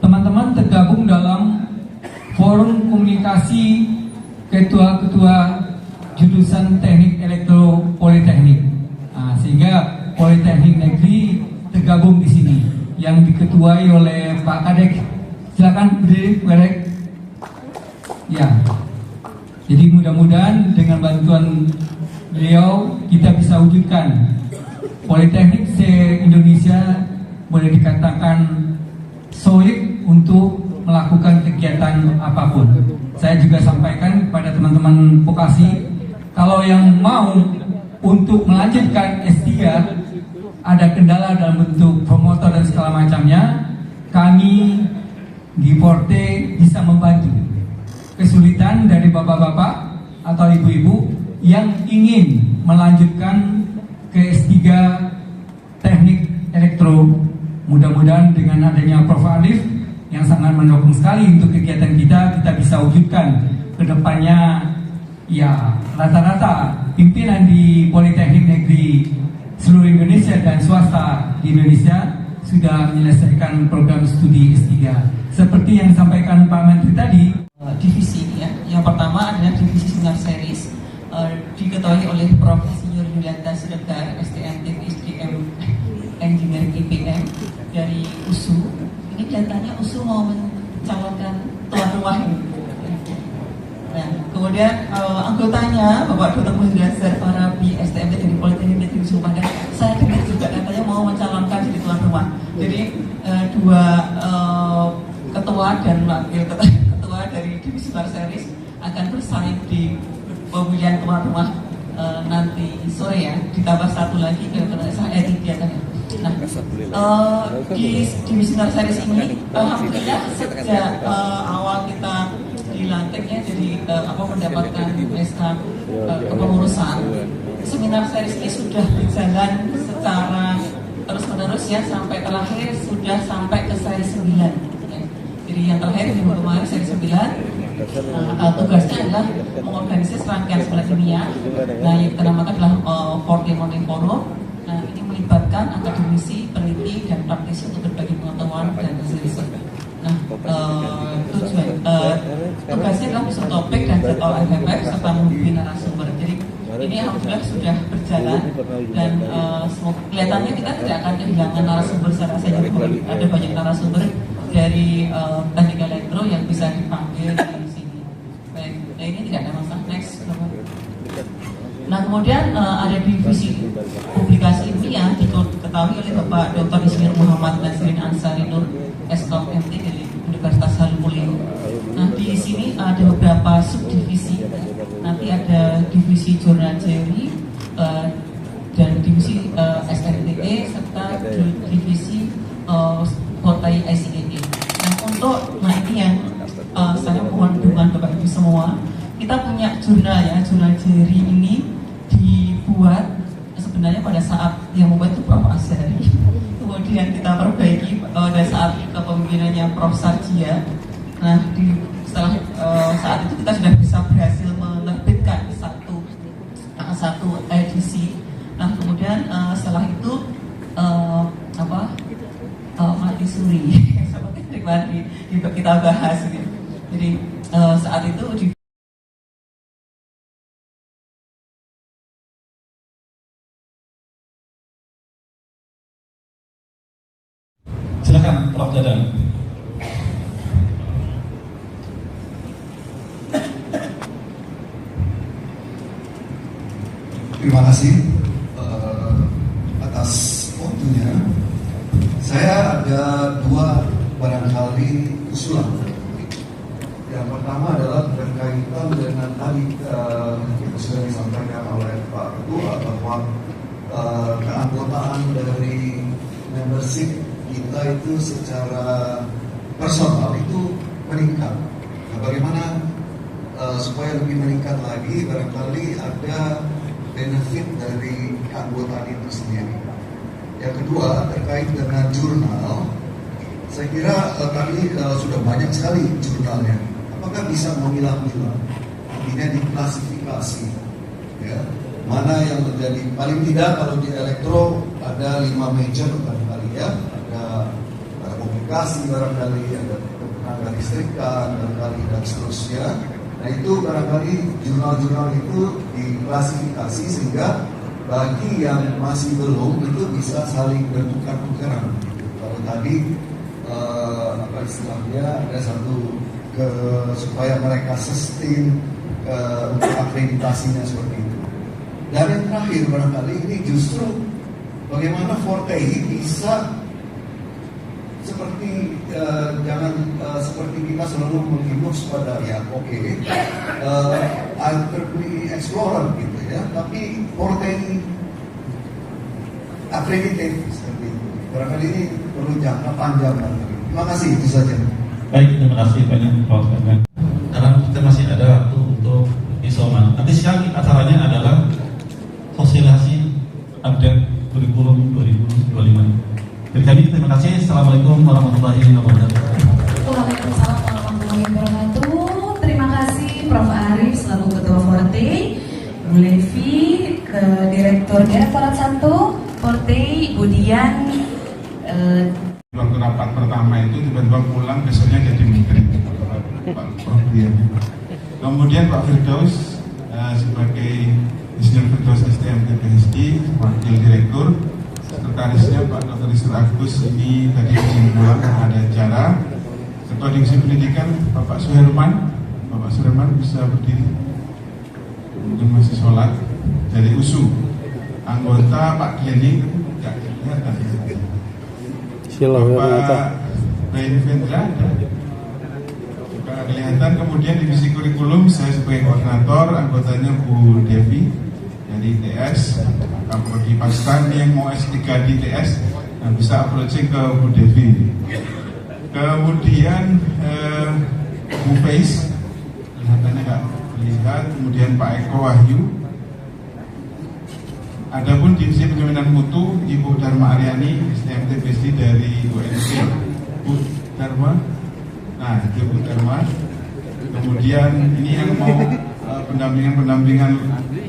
teman-teman tergabung dalam forum komunikasi ketua-ketua jurusan teknik elektro politeknik. Nah, sehingga Politeknik Negeri tergabung di sini, yang diketuai oleh Pak Kadek. Silakan berdiri, Pak Kadek. Ya, jadi mudah-mudahan dengan bantuan beliau kita bisa wujudkan Politeknik se-Indonesia boleh dikatakan solid untuk melakukan kegiatan apapun. Saya juga sampaikan kepada teman-teman vokasi, kalau yang mau untuk melanjutkan S3 ada kendala dalam bentuk promotor dan segala macamnya, kami di Forte bisa membantu. Kesulitan dari bapak-bapak atau ibu-ibu yang ingin melanjutkan ke S3 teknik elektro, mudah-mudahan dengan adanya Prof. Alif yang sangat mendukung sekali untuk kegiatan kita bisa wujudkan ke depannya. Ya, rata-rata pimpinan di Politeknik Negeri seluruh Indonesia dan swasta di Indonesia sudah menyelesaikan program studi S3. Seperti yang disampaikan Pak Menteri tadi, divisi ya. Yang pertama adalah divisi Sinar Series, diketuai oleh Prof. Insinyur Yulianta Siregar, STM SDM Engineering IPM dari USU. Ini kelihatannya USU mau mencalonkan tuan rumah ini. Nah, kemudian anggotanya Bapak Dr. Muhammad Farabi, STM dari Politeknik Negeri Padang, saya dengar juga katanya mau mencalonkan jadi tuan rumah. Jadi dua ketua dan wakil ketua dari divisi Sinar Series akan bersaing di pemilihan tuan rumah nanti sore ya, ditambah satu lagi ke saya kegiatannya. Nah, di divisi Sinar Series ini alhamdulillah sejak awal kita dilantiknya jadi mendapatkan SK kepengurusan. Seminar series ini sudah berjalan secara terus-menerus ya, sampai terakhir sudah sampai ke seri 9 ya. Jadi yang terakhir minggu kemarin seri 9. Tugasnya adalah mengorganisir serangkaian seminar ilmiah. Nah, yang kita namakan adalah Forte Morning Forum. Nah, ini melibatkan akademisi, peneliti, dan praktisi untuk berbagi pengetahuan dan hasil riset. Nah, tugasnya adalah usul topik dan jadwal FFF serta menghubungi narasumber. Jadi ini alhamdulillah sudah berjalan dan kelihatannya kita tidak akan kehilangan narasumber secara saja. Ada banyak narasumber dari teknik elektro yang bisa dipanggil di sini. Baik, nah ini tidak ada masalah. Next. Nah, kemudian ada divisi publikasi ilmiah diketahui oleh Bapak Dr. Insinyur Muhammad Nasrin Ansari Nur S.Com MT dari Universitas Halmulyo. Nah, di sini ada beberapa subdivisi. Nanti ada divisi jurnal teori dan divisi SRTE serta divisi Fortai ICEE. Nah, ini yang saya mohon dukungan Bapak Ibu semua. Kita punya jurnal ya, jurnal teori ini dibuat sebenarnya pada saat yang membuat itu Prof. Azhari. Kemudian kita perbaiki pada saat kepemimpinannya Prof. Sarjia. Nah, setelah saat itu kita sudah bisa berhasil menerbitkan satu edisi. Nah, kemudian setelah itu mati suri seperti kita bahas gitu. Jadi saat itu silakan Prof. Dadan. Terima kasih atas waktunya. Saya ada dua barangkali usulan. Yang pertama adalah berkaitan dengan tadi yang sudah disampaikan oleh Pak Ketua bahwa keanggotaan dari membership kita itu secara personal itu meningkat. Nah, bagaimana supaya lebih meningkat lagi, barangkali ada benefit dari keanggotaan itu sendiri. Yang kedua terkait dengan jurnal, saya kira tadi sudah banyak sekali jurnalnya. Apakah bisa memilah-milah, artinya diklasifikasi, ya, mana yang menjadi paling tidak kalau di elektro ada 5 major barangkali ya, ada komunikasi barangkali, ada tenaga listrikan barangkali dan seterusnya. Nah, itu barangkali jurnal-jurnal itu diklasifikasi sehingga bagi yang masih belum itu bisa saling bertukar-tukaran. Kalau tadi apa istilahnya ada satu supaya mereka sustain untuk akreditasinya seperti itu. Dan yang terakhir barangkali ini justru bagaimana Forte bisa seperti jangan seperti kita selalu mengimbau pada ya IEEE Explorer gitu ya, tapi Forte accredited seperti itu. Barangkali ini perlu jangka panjang. Terima kasih, itu saja. Baik, terima kasih banyak Prof. Dadan. Karena kita masih ada waktu untuk isoman. Nanti siang acaranya adalah sosialisasi update kurikulum 2025. Dari kami terima kasih. Assalamualaikum warahmatullahi wabarakatuh. Waalaikumsalam warahmatullahi wabarakatuh. Terima kasih Prof. Arif selaku Ketua Forte, Bu Levi ke Direktur Direktorat 1 Forte, Bu Dian. Waktu rapat pertama itu tiba-tiba pulang, besoknya jadi menteri Pak Prof. Dian. Kemudian Pak Firdaus sebagai Insinyur Firdaus STMT PhD, Wakil Direktur. Sekretarisnya Pak Dr. Istur Agus ini tadi izin pulang karena ada acara. Ketua Divisi Pendidikan Bapak Suherman. Bapak Suherman bisa berdiri, mungkin masih sholat. Dari USU anggota Pak Diani tidak kelihatan. Bapak Ben Vendra juga kelihatan. Kemudian Divisi Kurikulum saya sebagai koordinator, anggotanya Bu Devi dari ITS. Kalau di Pakistan yang mau S3 di ITS bisa approaching ke Bu Devi. Kemudian Bu Faiz kelihatannya nggak terlihat. Kemudian Pak Eko Wahyu. Adapun Divisi Penjaminan Mutu Ibu Dharma Aryani STMT PSD dari UNP, Bu Dharma. Nah, itu Bu Dharma. Kemudian ini yang mau pendampingan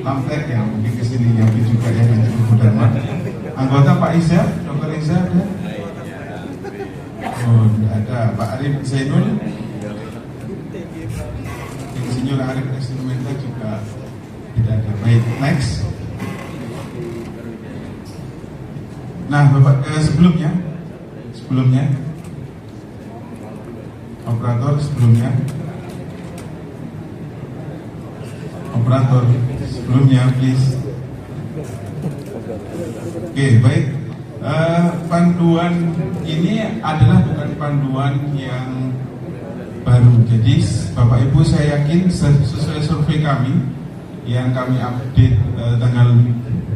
lamtek ya, mungkin kesini yang juga ya, nanti Bu Dharma. Anggota Pak Iza, Dr. Iza ada? Oh, tidak ada. Pak Arif Zainul, Insinyur Arif Instrumenta juga tidak ada. Baik, next. Nah, Bapak sebelumnya operator please. Oke, baik. Panduan ini adalah bukan panduan yang baru. Jadi Bapak Ibu, saya yakin sesuai survei kami yang kami update tanggal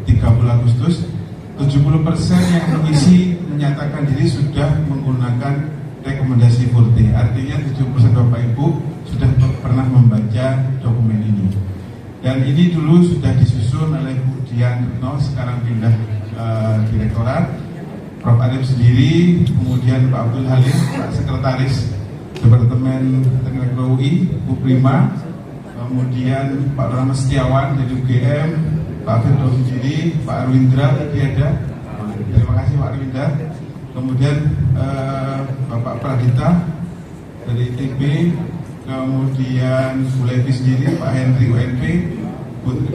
30 Agustus, 70% yang mengisi menyatakan diri sudah menggunakan rekomendasi Forte. Artinya 70% Bapak Ibu sudah pernah membaca dokumen ini. Dan ini dulu sudah disusun oleh Bu Dian Retno, sekarang pindah direktorat, Prof. Arif sendiri, kemudian Pak Abdul Halim, Pak Sekretaris Departemen Teknik UI, Bu Prima, kemudian Pak Rama Setiawan dari UGM, Pak Firdaus sendiri, Pak Arwindra tadi ada. Terima kasih Pak Arwindra. Kemudian Bapak Pradita dari ITB, kemudian Bu Levi sendiri, Pak Henry UNP,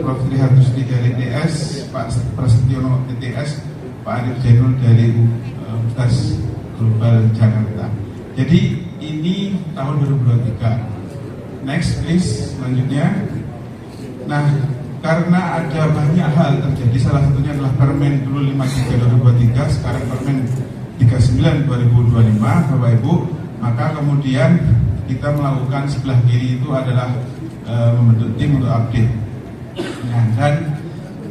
Prof. Trihardusti dari TS, Pak Prasetyono TTS, Pak Arif Zainul dari Universitas Global Jakarta. Jadi ini tahun 2023. Next please, selanjutnya. Nah, karena ada banyak hal terjadi, salah satunya adalah Permen dulu 53 2023, sekarang Permen 39 2025, Bapak Ibu, maka kemudian kita melakukan sebelah kiri itu adalah membentuk tim untuk update. Nah, dan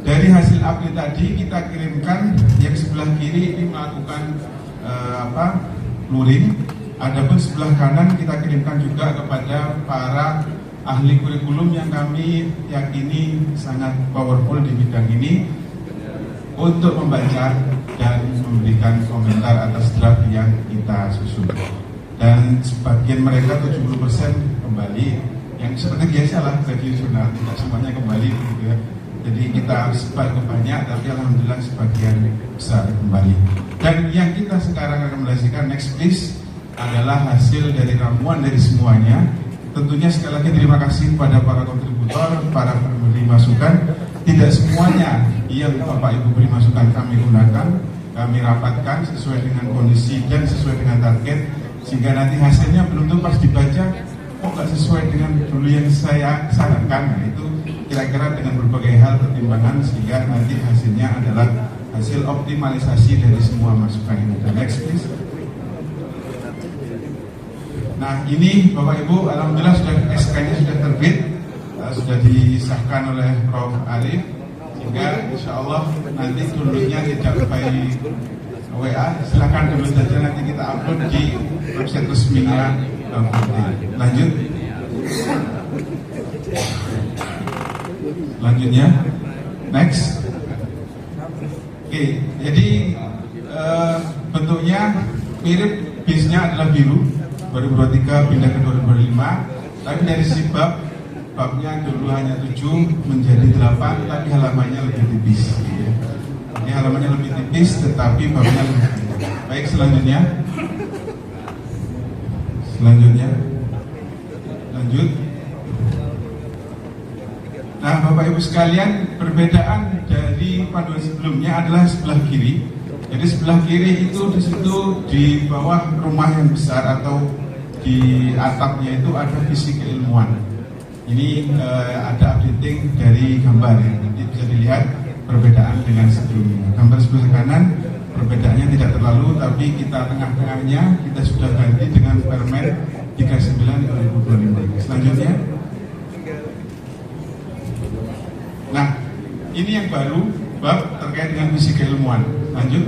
dari hasil update tadi kita kirimkan yang sebelah kiri ini melakukan luring. Adapun sebelah kanan kita kirimkan juga kepada para ahli kurikulum yang kami yakini sangat powerful di bidang ini untuk membaca dan memberikan komentar atas draft yang kita susun. Dan sebagian mereka 70% kembali, yang seperti biasa lah review jurnal, tidak semuanya kembali gitu ya. Jadi kita sebagian banyak, tapi alhamdulillah sebagian besar kembali. Dan yang kita sekarang rekomendasikan next please adalah hasil dari ramuan dari semuanya. Tentunya sekali lagi terima kasih kepada para kontributor, para pemberi masukan. Tidak semuanya yang Bapak Ibu beri masukan kami gunakan, kami rapatkan sesuai dengan kondisi dan sesuai dengan target, sehingga nanti hasilnya belum tentu pas dibaca kok nggak sesuai dengan dulu yang saya sarankan. Nah, itu kira-kira dengan berbagai hal pertimbangan sehingga nanti hasilnya adalah hasil optimalisasi dari semua masukan ini. Next please. Nah, ini Bapak Ibu, alhamdulillah sudah SK-nya sudah terbit, sudah disahkan oleh Prof. Arif, sehingga insya Allah nanti downloadnya tidak by WA, silahkan download saja, nanti kita upload di website resminya. Lanjut. Lanjutnya, next. Oke, jadi bentuknya mirip, bisnya adalah biru. 2023 pindah ke 2025, tapi dari sisi babnya dulu hanya 7 menjadi 8, tapi halamannya lebih tipis. Ini halamannya lebih tipis, tetapi babnya lebih panjang. Baik, selanjutnya, lanjut. Nah, Bapak Ibu sekalian, perbedaan dari panduan sebelumnya adalah sebelah kiri. Jadi sebelah kiri itu di situ di bawah rumah yang besar atau di atapnya itu ada visi keilmuan. Ini ada updating dari gambar ya. Nanti bisa dilihat perbedaan dengan sebelumnya. Gambar sebelah kanan perbedaannya tidak terlalu, tapi kita tengah-tengahnya kita sudah ganti dengan Permen 39 2025. Selanjutnya. Nah, ini yang baru bab terkait dengan visi keilmuan. Lanjut.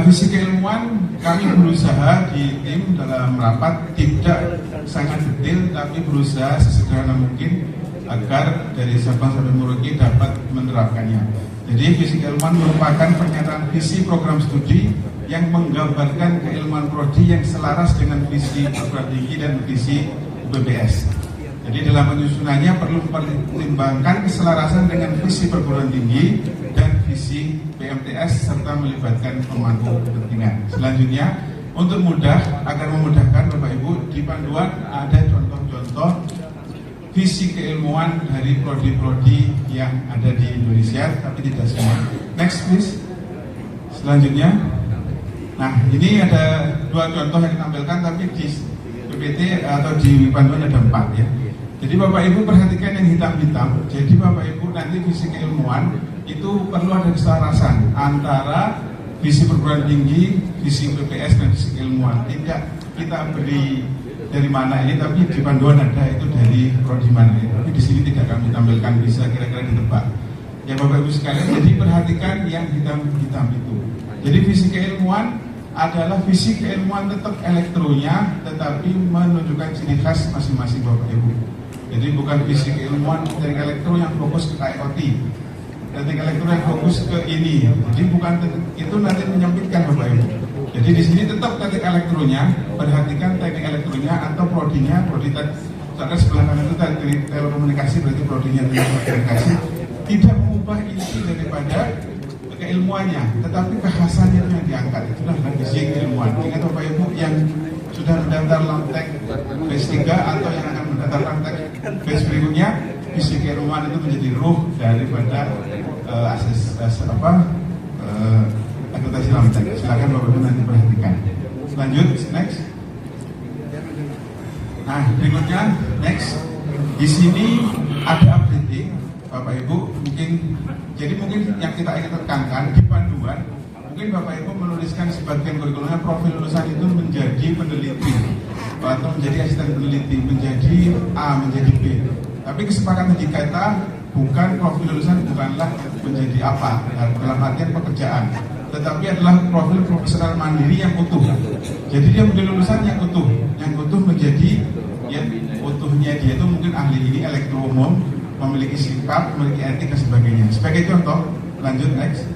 visi keilmuan kami berusaha di tim dalam rapat tidak sangat detail, tapi berusaha sesederhana mungkin agar dari Sabang sampai Merauke dapat menerapkannya. Jadi visi keilmuan merupakan pernyataan visi program studi yang menggambarkan keilmuan prodi yang selaras dengan visi perguruan tinggi dan visi BPS. Jadi dalam penyusunannya perlu mempertimbangkan keselarasan dengan visi perguruan tinggi dan visi PMTS serta melibatkan pemangku kepentingan. Selanjutnya, untuk agar memudahkan Bapak Ibu, di panduan ada contoh-contoh visi keilmuan dari prodi-prodi yang ada di Indonesia, tapi tidak semua. Next please. Selanjutnya, nah ini ada 2 contoh yang ditampilkan, tapi di PPT atau di panduan ada 4 ya. Jadi Bapak Ibu perhatikan yang hitam-hitam. Jadi Bapak Ibu nanti visi keilmuan itu perlu ada keselarasan antara visi perguruan tinggi, visi PPS dan visi keilmuan. Tidak kita beri dari mana ini, tapi di panduan ada itu dari prodi mana itu. Tapi di sini tidak kami tampilkan, bisa kira-kira ditebak. Ya Bapak Ibu sekalian, jadi perhatikan yang hitam-hitam itu. Jadi visi keilmuan adalah visi keilmuan tetap elektronya, tetapi menunjukkan ciri khas masing-masing Bapak Ibu. Jadi bukan visi keilmuan teknik elektro yang fokus ke IoT, teknik elektro yang fokus ke ini. Jadi bukan itu nanti menyempitkan Bapak Ibu. Jadi di sini tetap teknik elektronya, perhatikan teknik elektronya atau prodinya, prodi tadi sebelah kanan itu teknik telekomunikasi, berarti prodinya telekomunikasi, tidak mengubah inti daripada keilmuannya, tetapi kekhasannya yang diangkat. Itulah visi keilmuan. Ingat Bapak Ibu yang sudah mendaftar LAMTEK batch 3 atau yang akan mendaftar LAMTEK batch berikutnya, visi keilmuan itu menjadi ruh daripada akreditasi LAMTEK. Silakan Bapak Ibu nanti perhatikan. Lanjut, next. Nah, berikutnya next. Di sini ada updating Bapak Ibu, mungkin yang kita ingin tekankan di panduan, mungkin Bapak Ibu menuliskan sebagian kurikulumnya profil lulusan itu menjadi peneliti atau menjadi asisten peneliti, menjadi A, menjadi B. Tapi kesepakatan di kita bukan profil lulusan bukanlah menjadi apa dalam artian pekerjaan, tetapi adalah profil profesional mandiri yang utuh. Jadi dia menjadi lulusan yang utuh menjadi ya utuhnya dia itu mungkin ahli ini elektro umum, memiliki sikap, memiliki etik dan sebagainya. Sebagai contoh, lanjut next.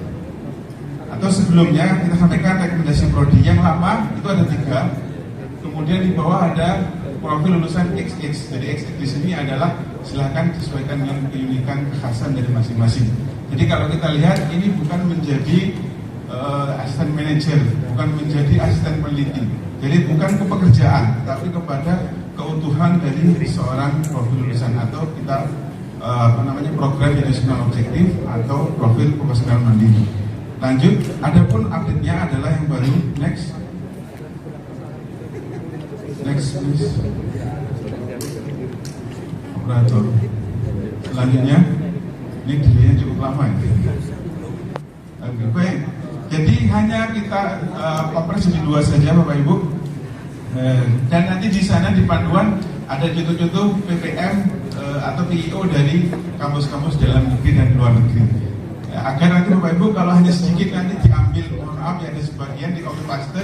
Atau sebelumnya kita sampaikan rekomendasi prodi yang lama itu ada 3. Kemudian di bawah ada profil lulusan XX. Jadi XX di sini adalah silahkan sesuaikan dengan keunikan kekhasan dari masing-masing. Jadi kalau kita lihat ini bukan menjadi asisten manajer, bukan menjadi asisten peneliti. Jadi bukan kepekerjaan, tapi kepada keutuhan dari seorang profil lulusan atau kita program educational objektif atau profil profesional mandiri. Lanjut, adapun update-nya adalah yang baru. Next please. Operator. Selanjutnya, ini delaynya cukup lama ya. Oke, baik. Jadi hanya kita kompres jadi 2 saja Bapak Ibu. Dan nanti di sana di panduan ada contoh-contoh PPM atau PIO dari kampus-kampus dalam negeri dan luar negeri. Agar nanti Bapak Ibu kalau hanya sedikit nanti diambil, mohon maaf ya ada sebagian di copy paste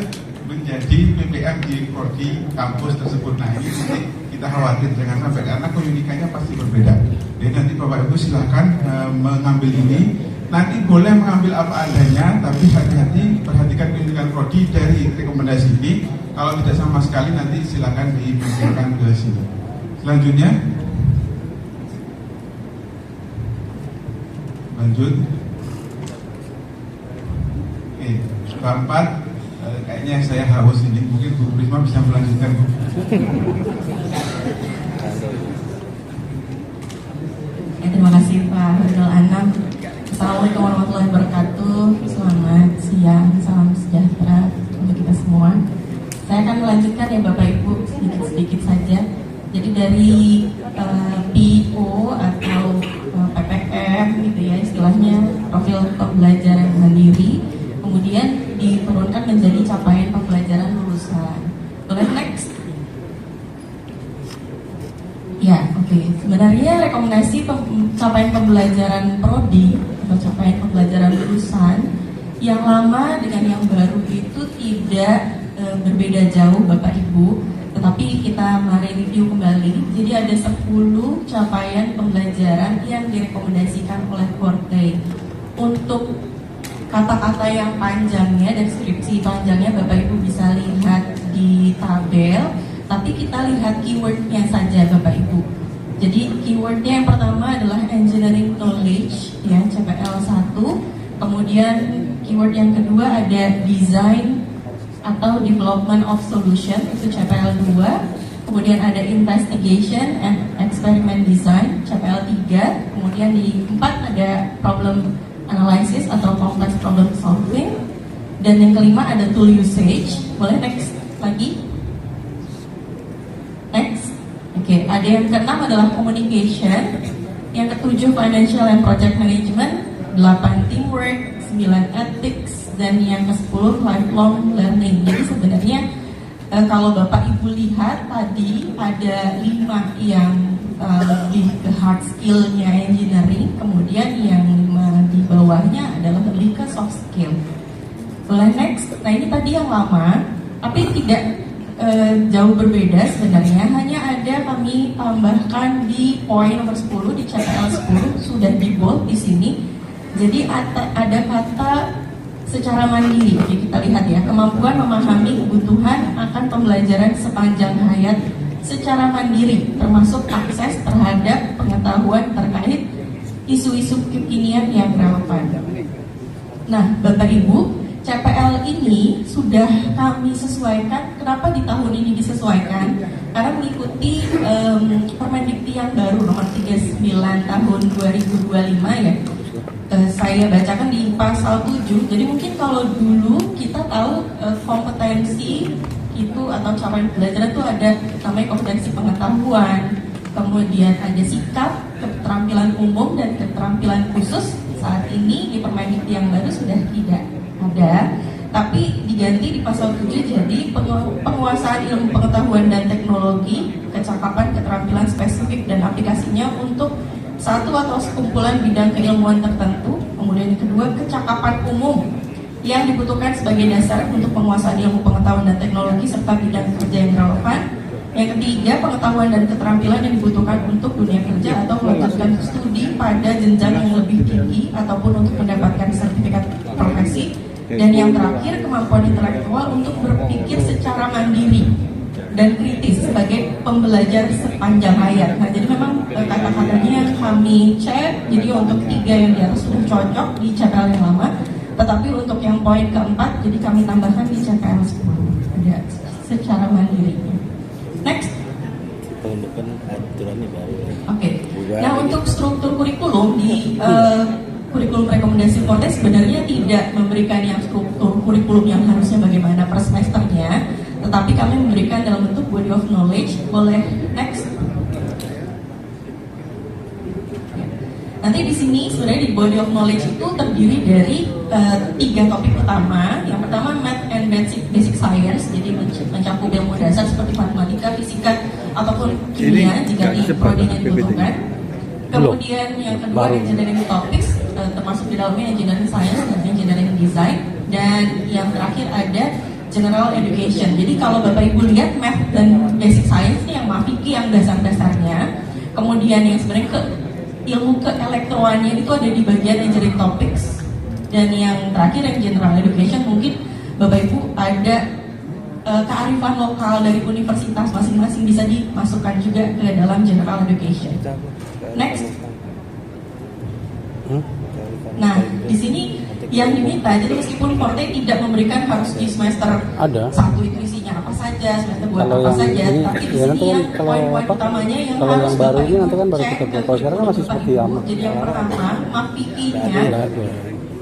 menjadi PPM di prodi kampus tersebut. Nah ini nanti kita khawatir jangan sampai karena keunikannya pasti berbeda. Jadi nanti Bapak Ibu silahkan mengambil ini. Nanti boleh mengambil apa adanya, tapi hati-hati perhatikan keunikan prodi dari rekomendasi ini. Kalau tidak sama sekali nanti silakan dimasukkan ke sini. Selanjutnya, lanjut. Oke, keempat, kayaknya saya haus ini. Mungkin Bu Prisma bisa melanjutkan. Terima kasih Pak Hudul Anam. Assalamualaikum warahmatullahi wabarakatuh. Selamat siang, salam sejahtera untuk kita semua. Saya akan melanjutkan ya Bapak Ibu sedikit-sedikit saja. Jadi dari PIO atau PPM gitu ya istilahnya, profil pembelajaran mandiri, kemudian diturunkan menjadi capaian pembelajaran lulusan. Boleh next? Ya, oke. Sebenarnya rekomendasi capaian pembelajaran prodi atau capaian pembelajaran lulusan Yang lama dengan yang baru itu tidak berbeda jauh Bapak Ibu, tetapi kita mari review kembali. Jadi ada 10 capaian pembelajaran yang direkomendasikan oleh Forte. Untuk kata-kata yang panjangnya, deskripsi panjangnya Bapak Ibu bisa lihat di tabel, tapi kita lihat keywordnya saja Bapak Ibu. Jadi keywordnya yang pertama adalah engineering knowledge, ya, CPL 1. Kemudian keyword yang kedua ada design atau development of solution, itu CPL 2. Kemudian ada investigation and experiment design, CPL 3. Kemudian di 4 ada problem analysis atau complex problem solving. Dan yang kelima ada tool usage. Boleh next lagi? Next. Oke, ada yang keenam adalah communication. Yang ketujuh financial and project management. 8 teamwork, 9 ethics, dan yang ke-10 lifelong learning. Jadi sebenarnya kalau Bapak Ibu lihat tadi ada 5 yang lebih ke hard skill-nya engineering, kemudian yang 5 di bawahnya adalah lebih ke soft skill. Boleh next. Nah ini tadi yang lama, tapi tidak jauh berbeda sebenarnya. Hanya ada kami tambahkan di poin nomor 10 di CPL 10 sudah di bold di sini. Jadi ada kata secara mandiri. Jadi kita lihat ya, kemampuan memahami kebutuhan akan pembelajaran sepanjang hayat secara mandiri, termasuk akses terhadap pengetahuan terkait isu-isu kekinian yang relevan. Nah, Bapak Ibu, CPL ini sudah kami sesuaikan. Kenapa di tahun ini disesuaikan? Karena mengikuti Permendikti yang baru nomor 39 tahun 2025 ya. Saya bacakan di pasal 7. Jadi mungkin kalau dulu kita tahu kompetensi itu atau capaian pembelajaran itu ada namanya kompetensi pengetahuan, kemudian ada sikap, keterampilan umum, dan keterampilan khusus. Saat ini di Permendikti yang baru sudah tidak ada, tapi diganti di pasal 7 jadi penguasaan ilmu pengetahuan dan teknologi, kecakapan, keterampilan spesifik dan aplikasinya untuk satu atau sekumpulan bidang keilmuan tertentu. Kemudian yang kedua, kecakapan umum yang dibutuhkan sebagai dasar untuk penguasaan ilmu pengetahuan dan teknologi serta bidang kerja yang relevan. Yang ketiga, pengetahuan dan keterampilan yang dibutuhkan untuk dunia kerja atau melanjutkan studi pada jenjang yang lebih tinggi ataupun untuk mendapatkan sertifikat profesi. Dan yang terakhir, kemampuan intelektual untuk berpikir secara mandiri dan kritis sebagai pembelajar sepanjang hayat. Nah, jadi memang kata-katanya kami cek. Jadi untuk 3 yang di atas sudah cocok di CPL yang lama, tetapi untuk yang poin keempat, jadi kami tambahkan di CPL 10 ada secara mandiri. Next. Oke. Nah, untuk struktur kurikulum di kurikulum rekomendasi Forte sebenarnya tidak memberikan yang struktur kurikulum yang harusnya bagaimana per semesternya, tetapi kami memberikan dalam bentuk body of knowledge. Boleh next. Nanti di sini sebenarnya di body of knowledge itu terdiri dari 3 topik utama. Yang pertama math and basic science, jadi mencakup ilmu dasar seperti matematika, fisika ataupun kimia jika di prodinya dibutuhkan. Kemudian yang kedua engineering topics, termasuk di dalamnya engineering science dan engineering design. Dan yang terakhir ada general education. Jadi kalau Bapak Ibu lihat math dan basic science ini yang fikih yang dasar-dasarnya. Kemudian yang sebenarnya ilmu keelektroannya itu ada di bagian engineering topics. Dan yang terakhir yang general education, mungkin Bapak Ibu ada kearifan lokal dari universitas masing-masing bisa dimasukkan juga ke dalam general education. Next. Nah, di sini yang diminta, jadi meskipun Forte tidak memberikan harus di semester 1 itu isinya apa saja, semester 2 apa saja, tapi di sini yang poin-poin utamanya yang harus Bapak Ibu cek dan sekarang kan masih seperti lama. Jadi yang pertama, MAPII-nya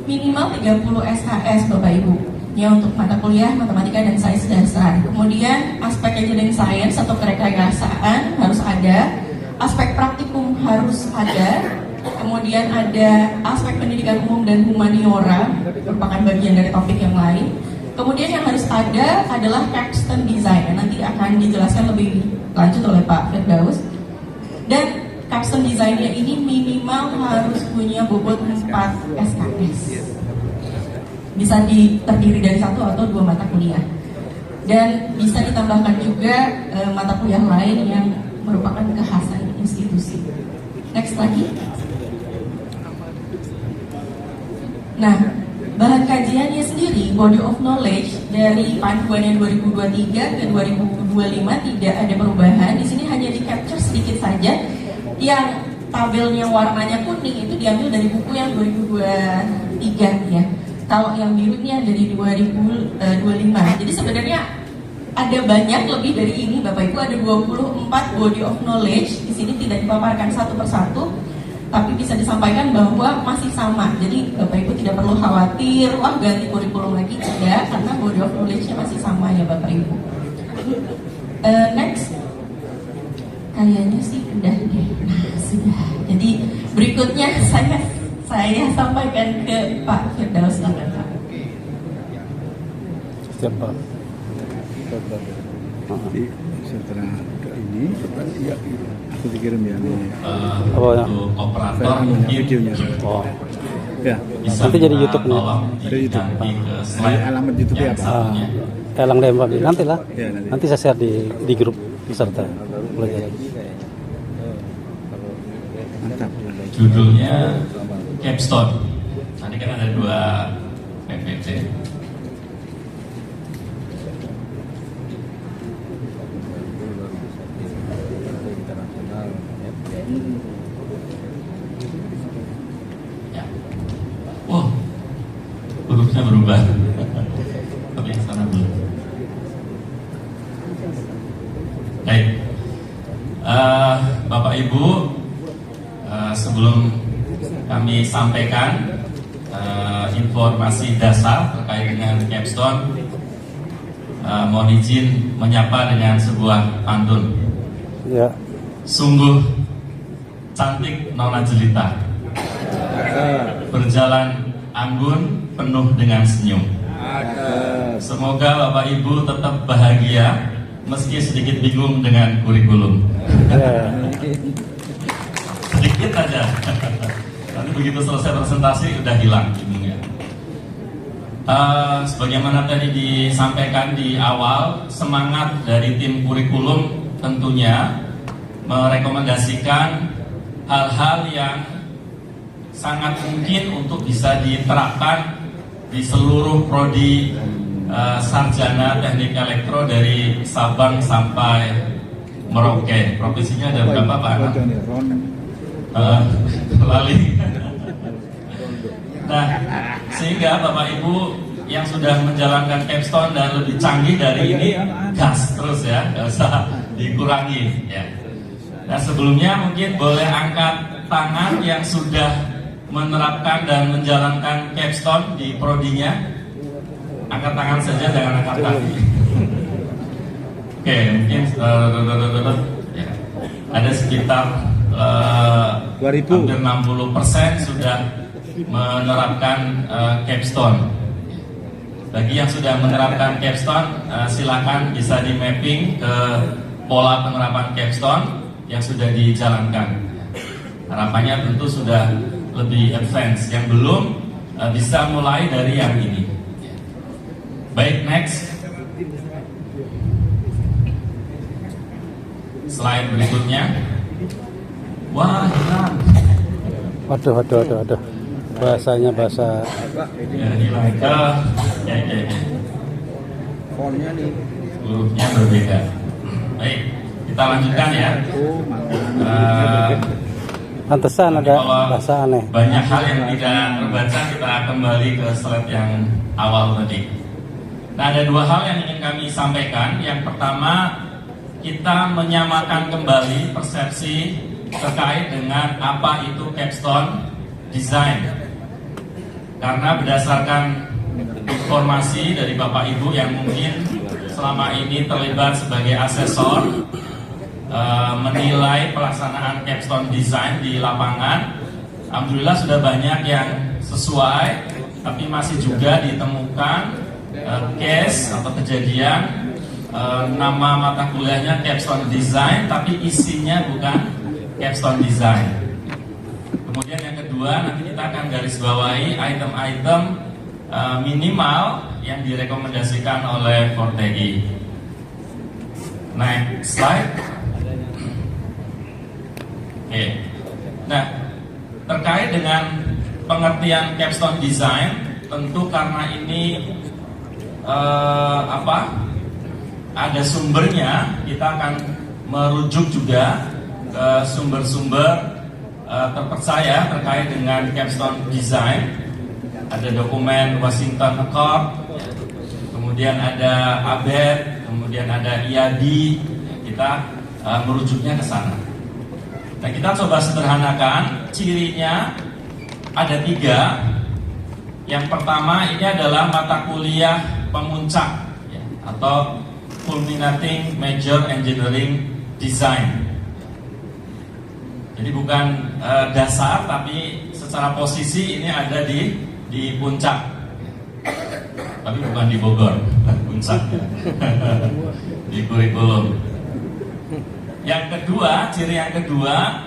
minimal 30 SHS Bapak Ibu. Ya, untuk mata kuliah matematika dan sains dasar. Kemudian aspek engineering science atau kerekayasaan harus ada, aspek praktikum harus ada, kemudian ada aspek pendidikan umum dan humaniora merupakan bagian dari topik yang lain. Kemudian yang harus ada adalah capstone design, nanti akan dijelaskan lebih lanjut oleh Pak Firdaus. Dan capstone design-nya ini minimal harus punya bobot 4 SKS. bisa terdiri dari 1 atau 2 mata kuliah. Dan bisa ditambahkan juga mata kuliah lain yang merupakan kekhasan institusi. Next lagi. Nah, bahan kajiannya sendiri, body of knowledge dari panduannya 2023 ke 2025 tidak ada perubahan. Di sini hanya di capture sedikit saja. Yang tabelnya warnanya kuning itu diambil dari buku yang 2023 ya. Kalau yang birunya dari 2025. Jadi sebenarnya ada banyak lebih dari ini, Bapak Ibu, ada 24 body of knowledge. Di sini tidak dipaparkan satu persatu, tapi bisa disampaikan bahwa masih sama. Jadi Bapak Ibu tidak perlu khawatir, wah ganti kurikulum lagi, tidak, karena body of knowledge-nya masih sama ya Bapak Ibu. Next, kayaknya sih udah deh. Nah, sudah. Jadi berikutnya saya sampaikan ke Pak Firdaus. Siapa? Nanti setelah ini aku dikirim ya untuk operator mungkin videonya. Oh ya, nanti jadi YouTube nih. Dari YouTube. Alamat YouTube apa? Elang Lembang nanti lah. Ya, nanti saya share di grup peserta pelajaran. Mantap. Judulnya Capstone. Nanti kan ada 2 PPT. Ya. Wow, hurufnya berubah. Tapi yang sana belum. Baik, Bapak Ibu, sebelum kami sampaikan informasi dasar terkait dengan Capstone, mohon izin menyapa dengan sebuah pantun. Ya. Sungguh cantik Nona Jelita, berjalan anggun penuh dengan senyum. Semoga Bapak Ibu tetap bahagia meski sedikit bingung dengan kurikulum. Sedikit aja. Nanti begitu selesai presentasi udah hilang bingungnya. Sebagaimana tadi disampaikan di awal, semangat dari tim kurikulum tentunya merekomendasikan hal-hal yang sangat mungkin untuk bisa diterapkan di seluruh prodi sarjana teknik elektro dari Sabang sampai Merauke. Profesinya ada berapa Pak? Lali. Nah, sehingga Bapak Ibu yang sudah menjalankan Capstone dan lebih canggih dari ini, gas terus ya, nggak usah dikurangi ya. Nah, sebelumnya mungkin boleh angkat tangan yang sudah menerapkan dan menjalankan Capstone di prodinya. Angkat tangan saja, jangan angkat kaki. Oke, mungkin ya, ada sekitar hampir 60% sudah menerapkan Capstone. Bagi yang sudah menerapkan Capstone, silakan bisa di mapping ke pola penerapan Capstone yang sudah dijalankan. Harapannya tentu sudah lebih advance. Yang belum bisa mulai dari yang ini. Baik, next. Slide berikutnya. Wah, hilang. Waduh. Bahasanya bahasa. Ya, hilang ke. Ya. Fontnya nih. Hurufnya berbeda. Baik, kita lanjutkan ya. Pantesan ada bahasa aneh. Banyak hal yang tidak terbaca, kita kembali ke slide yang awal tadi. Nah, ada 2 hal yang ingin kami sampaikan. Yang pertama, kita menyamakan kembali persepsi terkait dengan apa itu Capstone Design. Karena berdasarkan informasi dari Bapak Ibu yang mungkin selama ini terlibat sebagai asesor menilai pelaksanaan Capstone Design di lapangan, alhamdulillah sudah banyak yang sesuai, tapi masih juga ditemukan case atau kejadian nama mata kuliahnya Capstone Design tapi isinya bukan Capstone Design. Kemudian yang kedua, nanti kita akan garis bawahi item-item minimal yang direkomendasikan oleh Fortegi. Next slide. Oke. Nah, terkait dengan pengertian capstone design, tentu karena ini ada sumbernya, kita akan merujuk juga ke sumber-sumber terpercaya terkait dengan capstone design. Ada dokumen Washington Accord, kemudian ada ABET, kemudian ada IADI. Kita merujuknya ke sana. Nah, kita coba sederhanakan. Cirinya ada 3. Yang pertama ini adalah mata kuliah pemuncak ya, atau Culminating Major Engineering Design. Jadi bukan dasar, tapi secara posisi ini ada di puncak, tapi bukan di Bogor, puncak di kurikulum. Yang kedua, ciri yang kedua,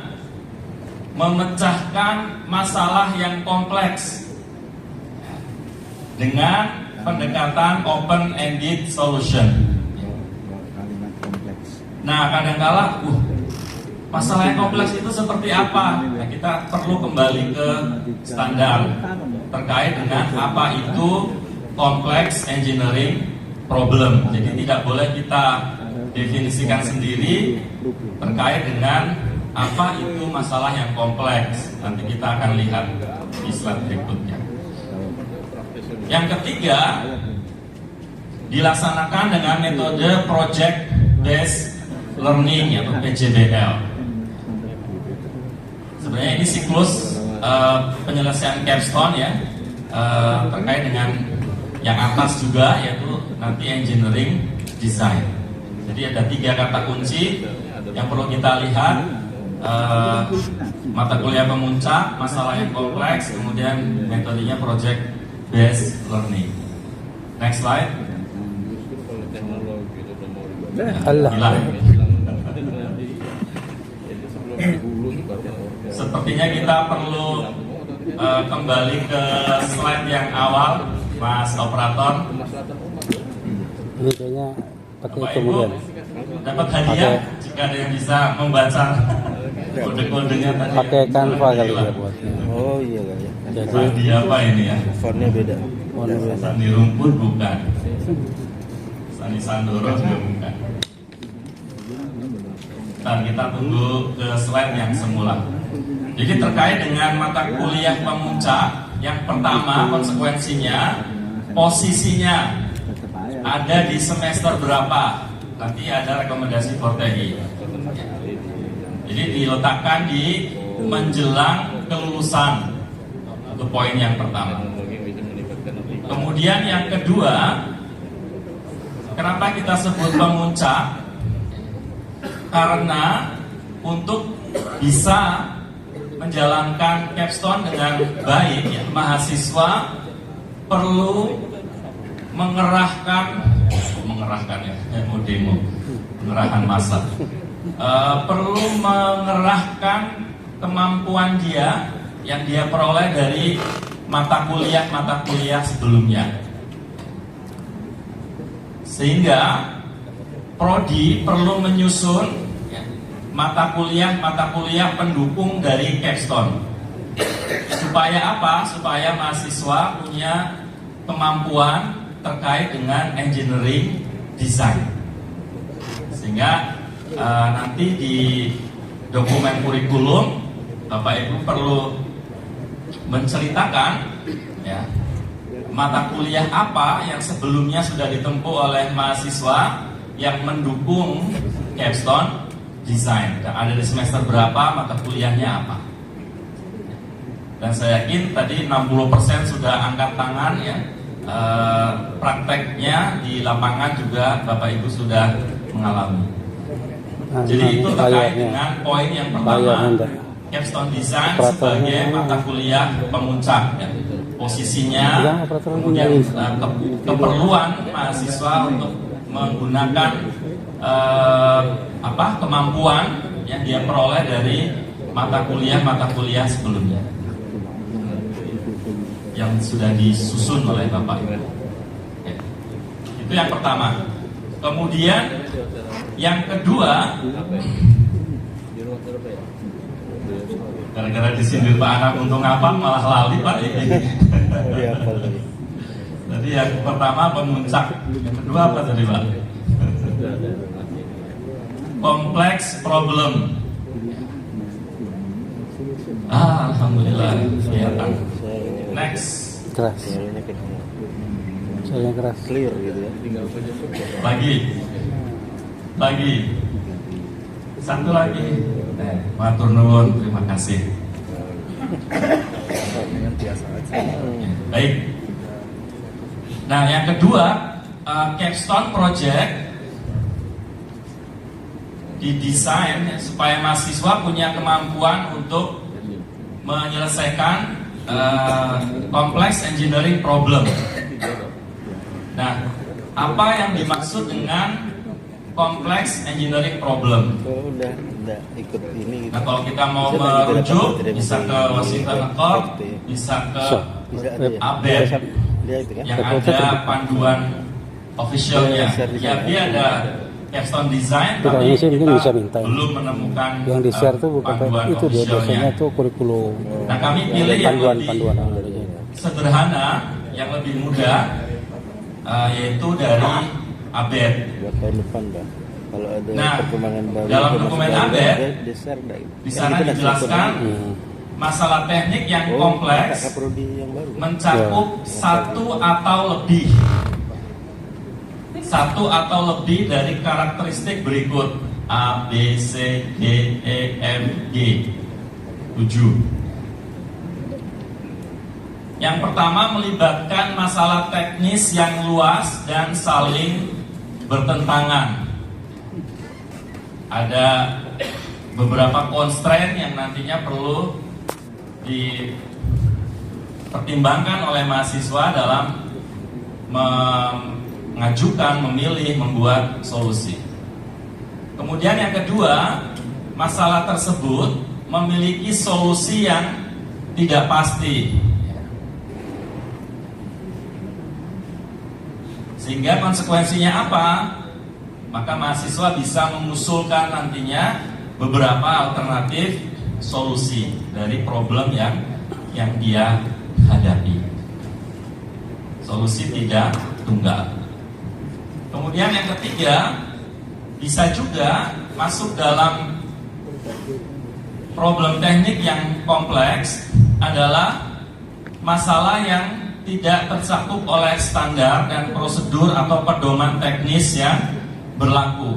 memecahkan masalah yang kompleks dengan pendekatan open-ended solution. Nah, kadang-kala masalah yang kompleks itu seperti apa? Nah, kita perlu kembali ke standar terkait dengan apa itu complex engineering problem. Jadi tidak boleh kita definisikan sendiri terkait dengan apa itu masalah yang kompleks. Nanti kita akan lihat di slide berikutnya. Yang ketiga, dilaksanakan dengan metode Project Based Learning atau PJBL. Sebenarnya ini siklus penyelesaian capstone ya, terkait dengan yang atas juga, yaitu nanti engineering design. Jadi ada 3 kata kunci yang perlu kita lihat. Mata kuliah pemuncak, masalah yang kompleks, kemudian metodenya project based learning. Next slide. Sepertinya kita perlu kembali ke slide yang awal, Mas Operator. Ini kayaknya pakai kemudian. Dapat hadiah jika ada yang bisa membaca kode-kodenya tadi. Pakai Canva kali ya buatnya. Oh iya kali ya. Jadi hadiah apa ini ya? fontnya beda. Sandi rumput bukan. Sandi Sandoro juga bukan. Ntar kita tunggu ke slide yang semula. Jadi terkait dengan mata kuliah pemuncak, yang pertama konsekuensinya, posisinya ada di semester berapa? Nanti ada rekomendasi Fortegi. Jadi diletakkan di menjelang kelulusan. Itu poin yang pertama. Kemudian yang kedua, kenapa kita sebut pemuncak? Karena untuk bisa menjalankan capstone dengan baik, ya, mahasiswa perlu mengerahkan ya, pengerahan massa. Perlu mengerahkan kemampuan dia yang dia peroleh dari mata kuliah sebelumnya, sehingga prodi perlu menyusun ya, mata kuliah pendukung dari capstone. Supaya apa? Supaya mahasiswa punya kemampuan terkait dengan engineering design, sehingga nanti di dokumen kurikulum Bapak Ibu perlu menceritakan ya, mata kuliah apa yang sebelumnya sudah ditempuh oleh mahasiswa yang mendukung capstone design, dan ada di semester berapa, mata kuliahnya apa. Dan saya yakin tadi 60% sudah angkat tangan ya. Prakteknya di lapangan juga Bapak Ibu sudah mengalami. Jadi itu terkait dengan poin yang pertama, capstone design sebagai mata kuliah pemuncak ya. Posisinya, kemudian keperluan mahasiswa untuk menggunakan kemampuan yang dia peroleh dari mata kuliah sebelumnya. yang sudah disusun oleh Bapak Ibu. Ya. Itu yang pertama. Kemudian yang kedua, gara-gara disindir Pak Anam untung apa malah lali Pak ini. Jadi yang pertama pemuncak, yang kedua apa tadi Pak? Kompleks problem. Alhamdulillah kelihatan. Next. Keras. Soalnya keras. Clear gitu ya. Lagi. Satu lagi. Matur nuwun, terima kasih. Baik. Nah, yang kedua, capstone project didesain supaya mahasiswa punya kemampuan untuk menyelesaikan kompleks engineering problem. Nah, apa yang dimaksud dengan kompleks engineering problem? Ikut ini. Nah, kalau kita mau merujuk, bisa ke Washington Accord, bisa ke ABET, yang ada panduan officialnya. Ya, dia ada capstone design, tapi kita belum menemukan yang di share tuh bukan itu, dia biasanya tuh kurikulum. Nah, kami pilih yang lebih sederhana, yang lebih mudah, yaitu dari ABET. Kalau ada perkembangan baru, dalam dokumen ABET di sana dijelaskan masalah teknik yang kompleks mencakup satu atau lebih dari karakteristik berikut: A, B, C, D, E, F, G. 7. Yang pertama melibatkan masalah teknis yang luas dan saling bertentangan. Ada beberapa constraint yang nantinya perlu dipertimbangkan oleh mahasiswa dalam mengajukan, memilih, membuat solusi. Kemudian yang kedua, masalah tersebut memiliki solusi yang tidak pasti, sehingga konsekuensinya apa? Maka mahasiswa bisa mengusulkan nantinya beberapa alternatif solusi dari problem yang dia hadapi. Solusi tidak tunggal. Kemudian yang ketiga, bisa juga masuk dalam problem teknik yang kompleks adalah masalah yang tidak tercakup oleh standar dan prosedur atau pedoman teknis yang berlaku.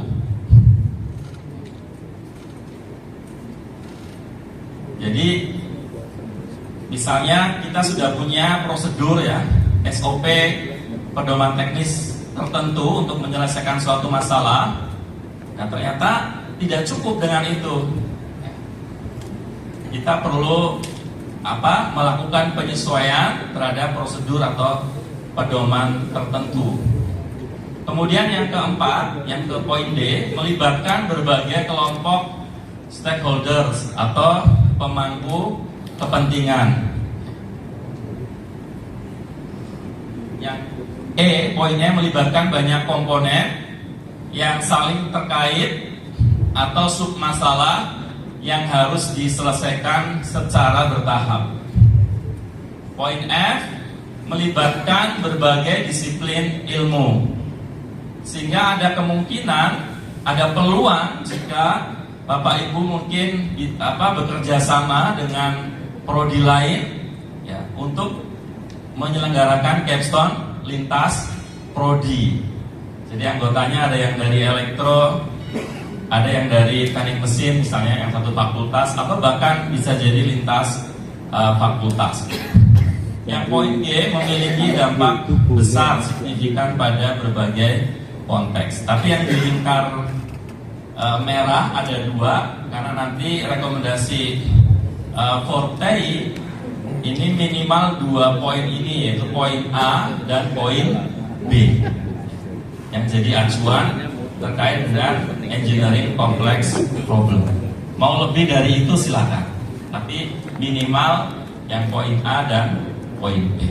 Jadi misalnya kita sudah punya prosedur ya, SOP, pedoman teknis tertentu untuk menyelesaikan suatu masalah. Nah, ternyata tidak cukup dengan itu. Kita perlu melakukan penyesuaian terhadap prosedur atau pedoman tertentu. Kemudian yang keempat, yang ke poin D, melibatkan berbagai kelompok stakeholders atau pemangku kepentingan. Yang E, poinnya melibatkan banyak komponen yang saling terkait atau submasalah yang harus diselesaikan secara bertahap. Poin F, melibatkan berbagai disiplin ilmu, sehingga ada kemungkinan, ada peluang jika Bapak Ibu mungkin bekerja sama dengan prodi lain ya, untuk menyelenggarakan capstone lintas prodi. Jadi anggotanya ada yang dari elektro, ada yang dari teknik mesin misalnya, yang satu fakultas, atau bahkan bisa jadi lintas fakultas. Yang poin G, memiliki dampak besar signifikan pada berbagai konteks. Tapi yang di lingkar merah ada dua, karena nanti rekomendasi Fortei ini minimal 2 poin ini, yaitu poin A dan poin B, yang jadi acuan terkait dengan engineering complex problem. Mau lebih dari itu silakan, tapi minimal yang poin A dan poin B.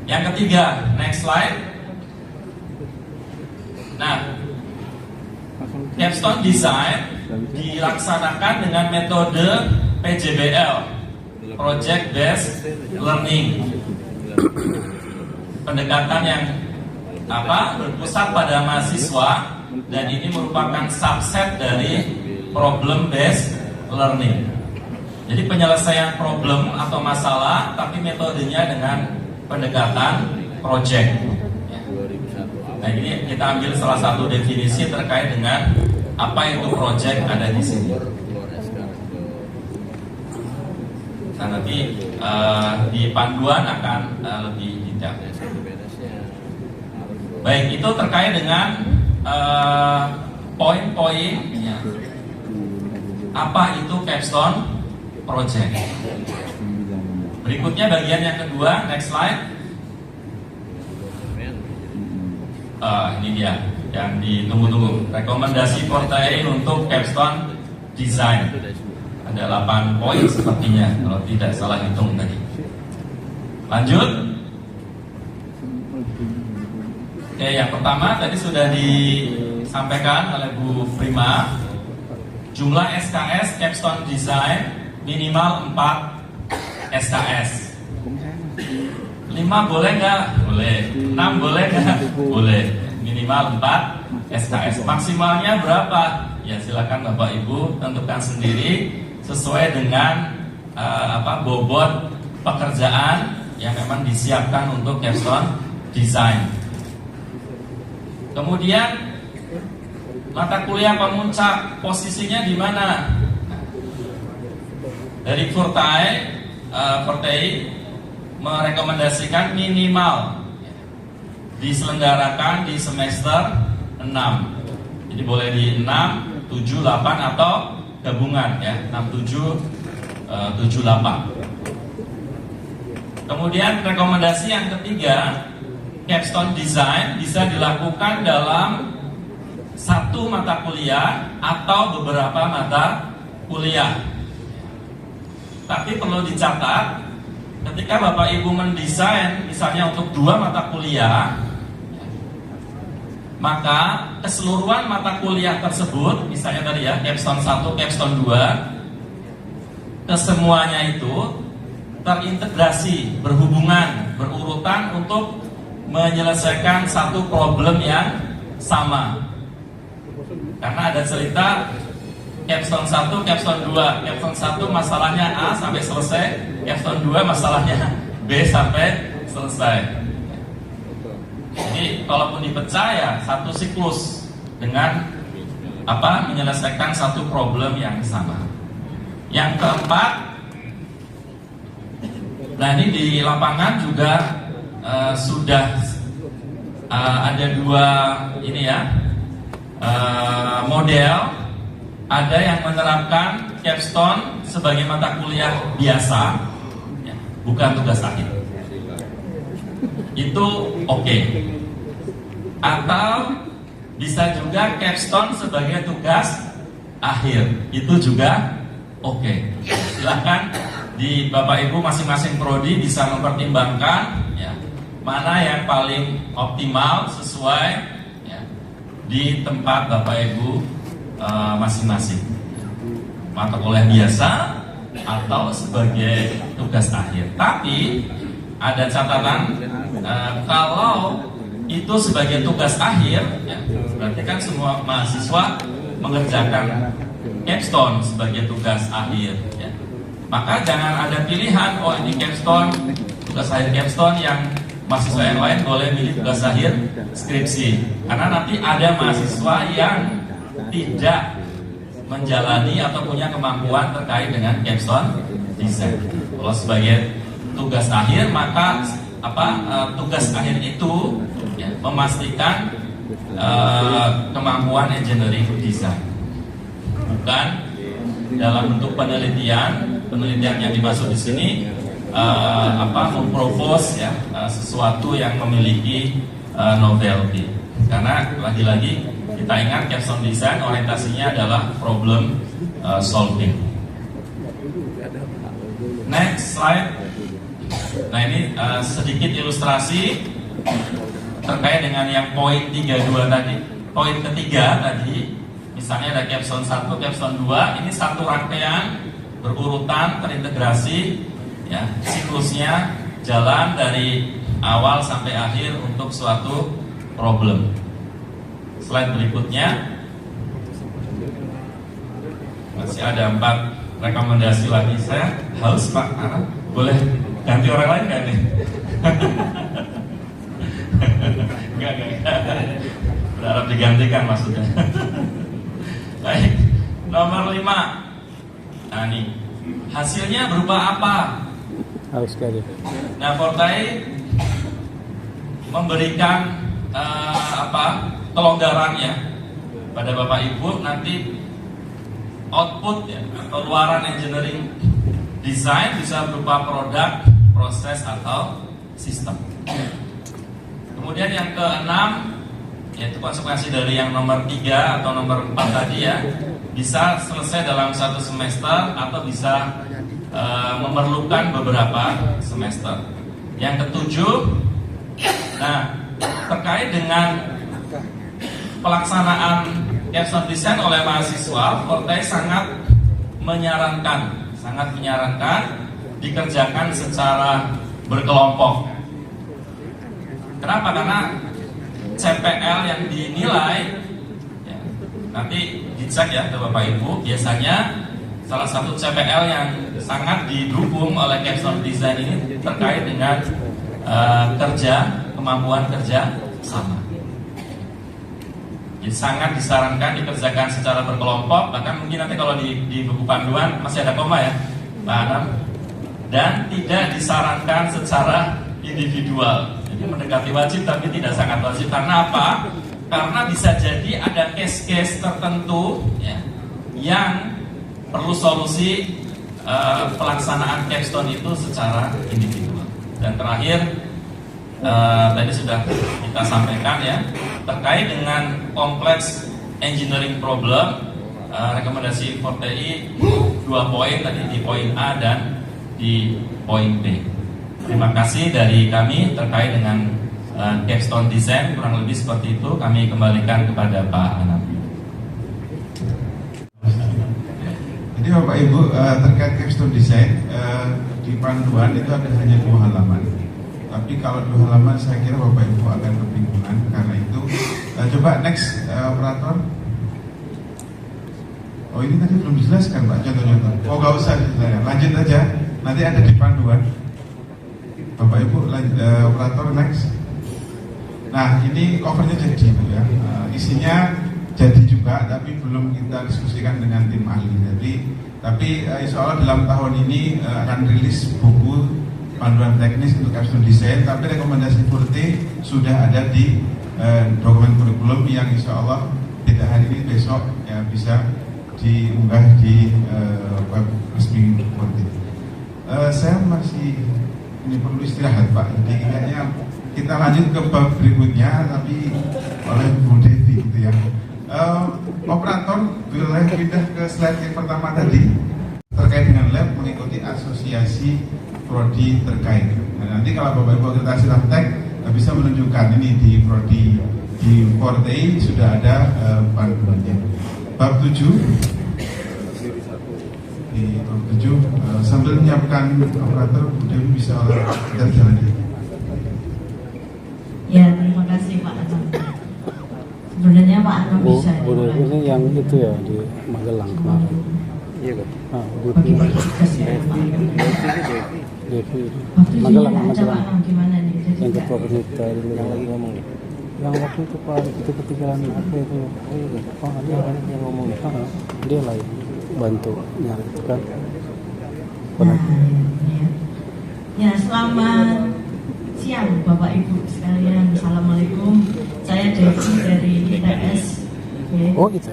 Yang ketiga, next slide. Nah, capstone design dilaksanakan dengan metode PJBL, Project Based Learning. Pendekatan yang berpusat pada mahasiswa, dan ini merupakan subset dari problem based learning. Jadi penyelesaian problem atau masalah, tapi metodenya dengan pendekatan project. Nah, ini kita ambil salah satu definisi terkait dengan apa itu project ada di sini. Nah, nanti di panduan akan lebih detail. Baik, itu terkait dengan poin-poin apa itu capstone project. Berikutnya bagian yang kedua, next slide. Ini dia yang ditunggu-tunggu, rekomendasi Forte untuk capstone design. Ada 8 poin sepertinya kalau tidak salah hitung tadi. Lanjut. Oke, yang pertama tadi sudah disampaikan oleh Bu Prima. Jumlah SKS capstone design minimal 4 SKS. 5 boleh nggak? Boleh. 6 boleh nggak? Boleh. Minimal 4 SKS. Maksimalnya berapa? Ya silakan Bapak Ibu tentukan sendiri sesuai dengan bobot pekerjaan yang memang disiapkan untuk capstone design. Kemudian mata kuliah pemuncak posisinya di mana? Dari Forte merekomendasikan minimal diselenggarakan di semester 6. Jadi boleh di 6, 7, 8 atau gabungan ya, 6, 7, 7, 8. Kemudian rekomendasi yang ketiga, capstone design bisa dilakukan dalam satu mata kuliah atau beberapa mata kuliah. Tapi perlu dicatat, ketika Bapak Ibu mendesain misalnya untuk 2 mata kuliah, maka keseluruhan mata kuliah tersebut, misalnya tadi ya, capstone 1, capstone 2, kesemuanya itu terintegrasi, berhubungan, berurutan untuk menyelesaikan satu problem yang sama. Karena ada cerita capstone 1, capstone 2. Capstone 1 masalahnya A sampai selesai, capstone 2 masalahnya B sampai selesai. Jadi kalaupun dipecah ya satu siklus dengan menyelesaikan satu problem yang sama. Yang keempat, nah ini di lapangan juga sudah ada 2 ini ya model. Ada yang menerapkan capstone sebagai mata kuliah biasa, ya, bukan tugas akhir. Itu oke. Atau bisa juga capstone sebagai tugas akhir. Itu juga oke. Silahkan di Bapak Ibu masing-masing prodi bisa mempertimbangkan ya, mana yang paling optimal sesuai ya, di tempat Bapak Ibu masing-masing, mata kuliah biasa atau sebagai tugas akhir. Tapi ada catatan, kalau itu sebagai tugas akhir ya, berarti kan semua mahasiswa mengerjakan capstone sebagai tugas akhir ya. Maka jangan ada pilihan, oh ini capstone, tugas akhir capstone, yang mahasiswa yang lain boleh milih tugas akhir skripsi. Karena nanti ada mahasiswa yang tidak menjalani atau punya kemampuan terkait dengan capstone design. Kalau sebagai tugas akhir, maka tugas akhir itu ya, memastikan kemampuan engineering design, bukan dalam bentuk penelitian yang dimaksud di sini mempropose ya sesuatu yang memiliki novelty. Karena lagi-lagi kita ingat capstone design orientasinya adalah problem solving. Next slide. Nah ini sedikit ilustrasi terkait dengan yang poin 32 tadi. Poin ketiga tadi, misalnya ada capstone 1, capstone 2, ini satu rangkaian berurutan, terintegrasi, ya, siklusnya jalan dari awal sampai akhir untuk suatu problem. Slide berikutnya, masih ada 4 rekomendasi lagi. Saya haus Pak, boleh ganti orang lain nggak nih? Enggak. Berharap digantikan maksudnya. Baik, nomor 5. Nah ini hasilnya berupa apa? Harus sekali. Nah, Forte memberikan kelonggarannya pada Bapak Ibu nanti output ya, keluaran engineering design bisa berupa produk, proses atau sistem. Kemudian yang ke-6 yaitu konsekuensi dari yang nomor 3 atau nomor 4 tadi ya, bisa selesai dalam 1 semester atau bisa memerlukan beberapa semester. Yang ke-7, nah terkait dengan pelaksanaan capstone design oleh mahasiswa, Forte sangat menyarankan dikerjakan secara berkelompok. Kenapa? Karena CPL yang dinilai ya, nanti dicek ya ke Bapak Ibu. Biasanya salah satu CPL yang sangat didukung oleh capstone design ini terkait dengan kemampuan kerja sama. Jadi sangat disarankan dikerjakan secara berkelompok. Bahkan mungkin nanti kalau di buku panduan masih ada koma ya Pak Anam. Dan tidak disarankan secara individual. Jadi mendekati wajib tapi tidak sangat wajib. Karena apa? Karena bisa jadi ada case-case tertentu ya, yang perlu solusi pelaksanaan capstone itu secara individual. Dan terakhir tadi sudah kita sampaikan ya, terkait dengan kompleks engineering problem, rekomendasi Forte 2 poin tadi di poin A dan di poin B. Terima kasih dari kami terkait dengan capstone design, kurang lebih seperti itu. Kami kembalikan kepada Pak Anam. Jadi Bapak Ibu, terkait capstone design di panduan itu ada hanya 2 halaman. Tapi kalau 2 halaman saya kira Bapak Ibu akan kebingungan. Karena itu coba next operator. Oh ini tadi belum dijelaskan Pak, contoh-contoh. Oh nggak usah dijelaskan, lanjut aja. Nanti ada di panduan. Bapak Ibu operator next. Nah ini covernya jadi Bu ya. Isinya jadi juga, tapi belum kita diskusikan dengan tim ahli. Tapi insya Allah dalam tahun ini akan rilis buku panduan teknis untuk capstone design. Tapi rekomendasi Forte sudah ada di dokumen kurikulum yang insya Allah tidak hari ini, besok ya bisa diunggah di web resmi Forte. Saya masih ini perlu istirahat Pak, jadi kayaknya kita lanjut ke bab berikutnya tapi oleh Bu Devi gitu ya. Operator boleh pindah ke slide yang pertama tadi terkait dengan lab mengikuti asosiasi prodi terkait. Nah, nanti kalau Bapak Ibu akreditasi Labtek bisa menunjukkan ini di prodi di Forte sudah ada panduannya. Bab 7 di bab 7 sambil menyiapkan operator kemudian bisa terjalan. Ya, terima kasih Pak Anam. Sebenarnya Pak Anam bisa. Ini yang itu ya di Magelang kemarin. Iya kan? Bagi-bagi tugas ya Pak. Magelang. Gimana nih? Yang ketua peneliti yang lagi ngomong nih. Yang waktu itu Pak itu kepikiran apa itu? Oh iya, Pak ada yang ngomong dia lah bantu nyari itu kan. Ya, selamat siang Bapak Ibu sekalian. Assalamualaikum. Saya Devi dari ITS. Oh ITS,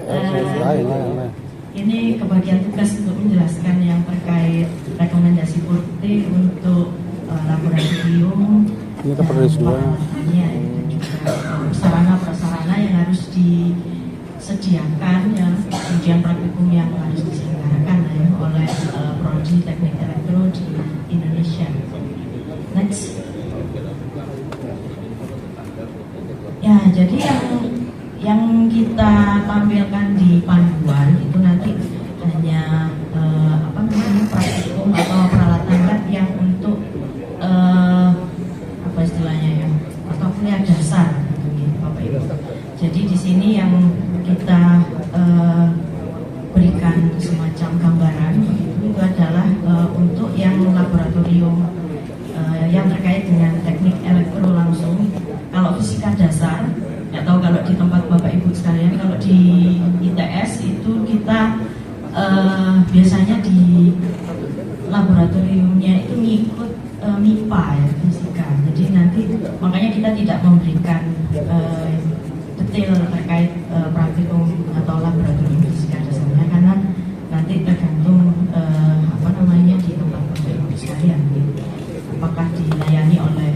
lain. Ini kebagian tugas untuk menjelaskan yang terkait rekomendasi Forte untuk laboratorium. Ini rekomendasi dua. Ya, juga sarana-prasarana yang harus disediakan ya, ujian praktikum yang harus diselenggarakan ya, oleh prodi teknik elektro di Indonesia. Next Ya, jadi yang kita tampilkan di panduan itu nanti hanya praktikum atau peralatan lab yang untuk apa istilahnya ya, atau kuliah dasar, gitu, Bapak Ibu. Jadi di sini yang kita berikan semacam gambaran itu adalah untuk yang laboratorium yang terkait dengan teknik elektro langsung. Kalau fisika dasar, nggak tahu kalau di tempat Bapak Ibu sekalian, kalau di ITS itu kita biasanya di laboratoriumnya itu ngikut MIPA ya, fisika. Jadi nanti makanya kita tidak memberikan detail terkait praktikum atau laboratorium fisika dasarnya, karena nanti tergantung di tempat Bapak Ibu sekalian, gitu. Apakah dilayani oleh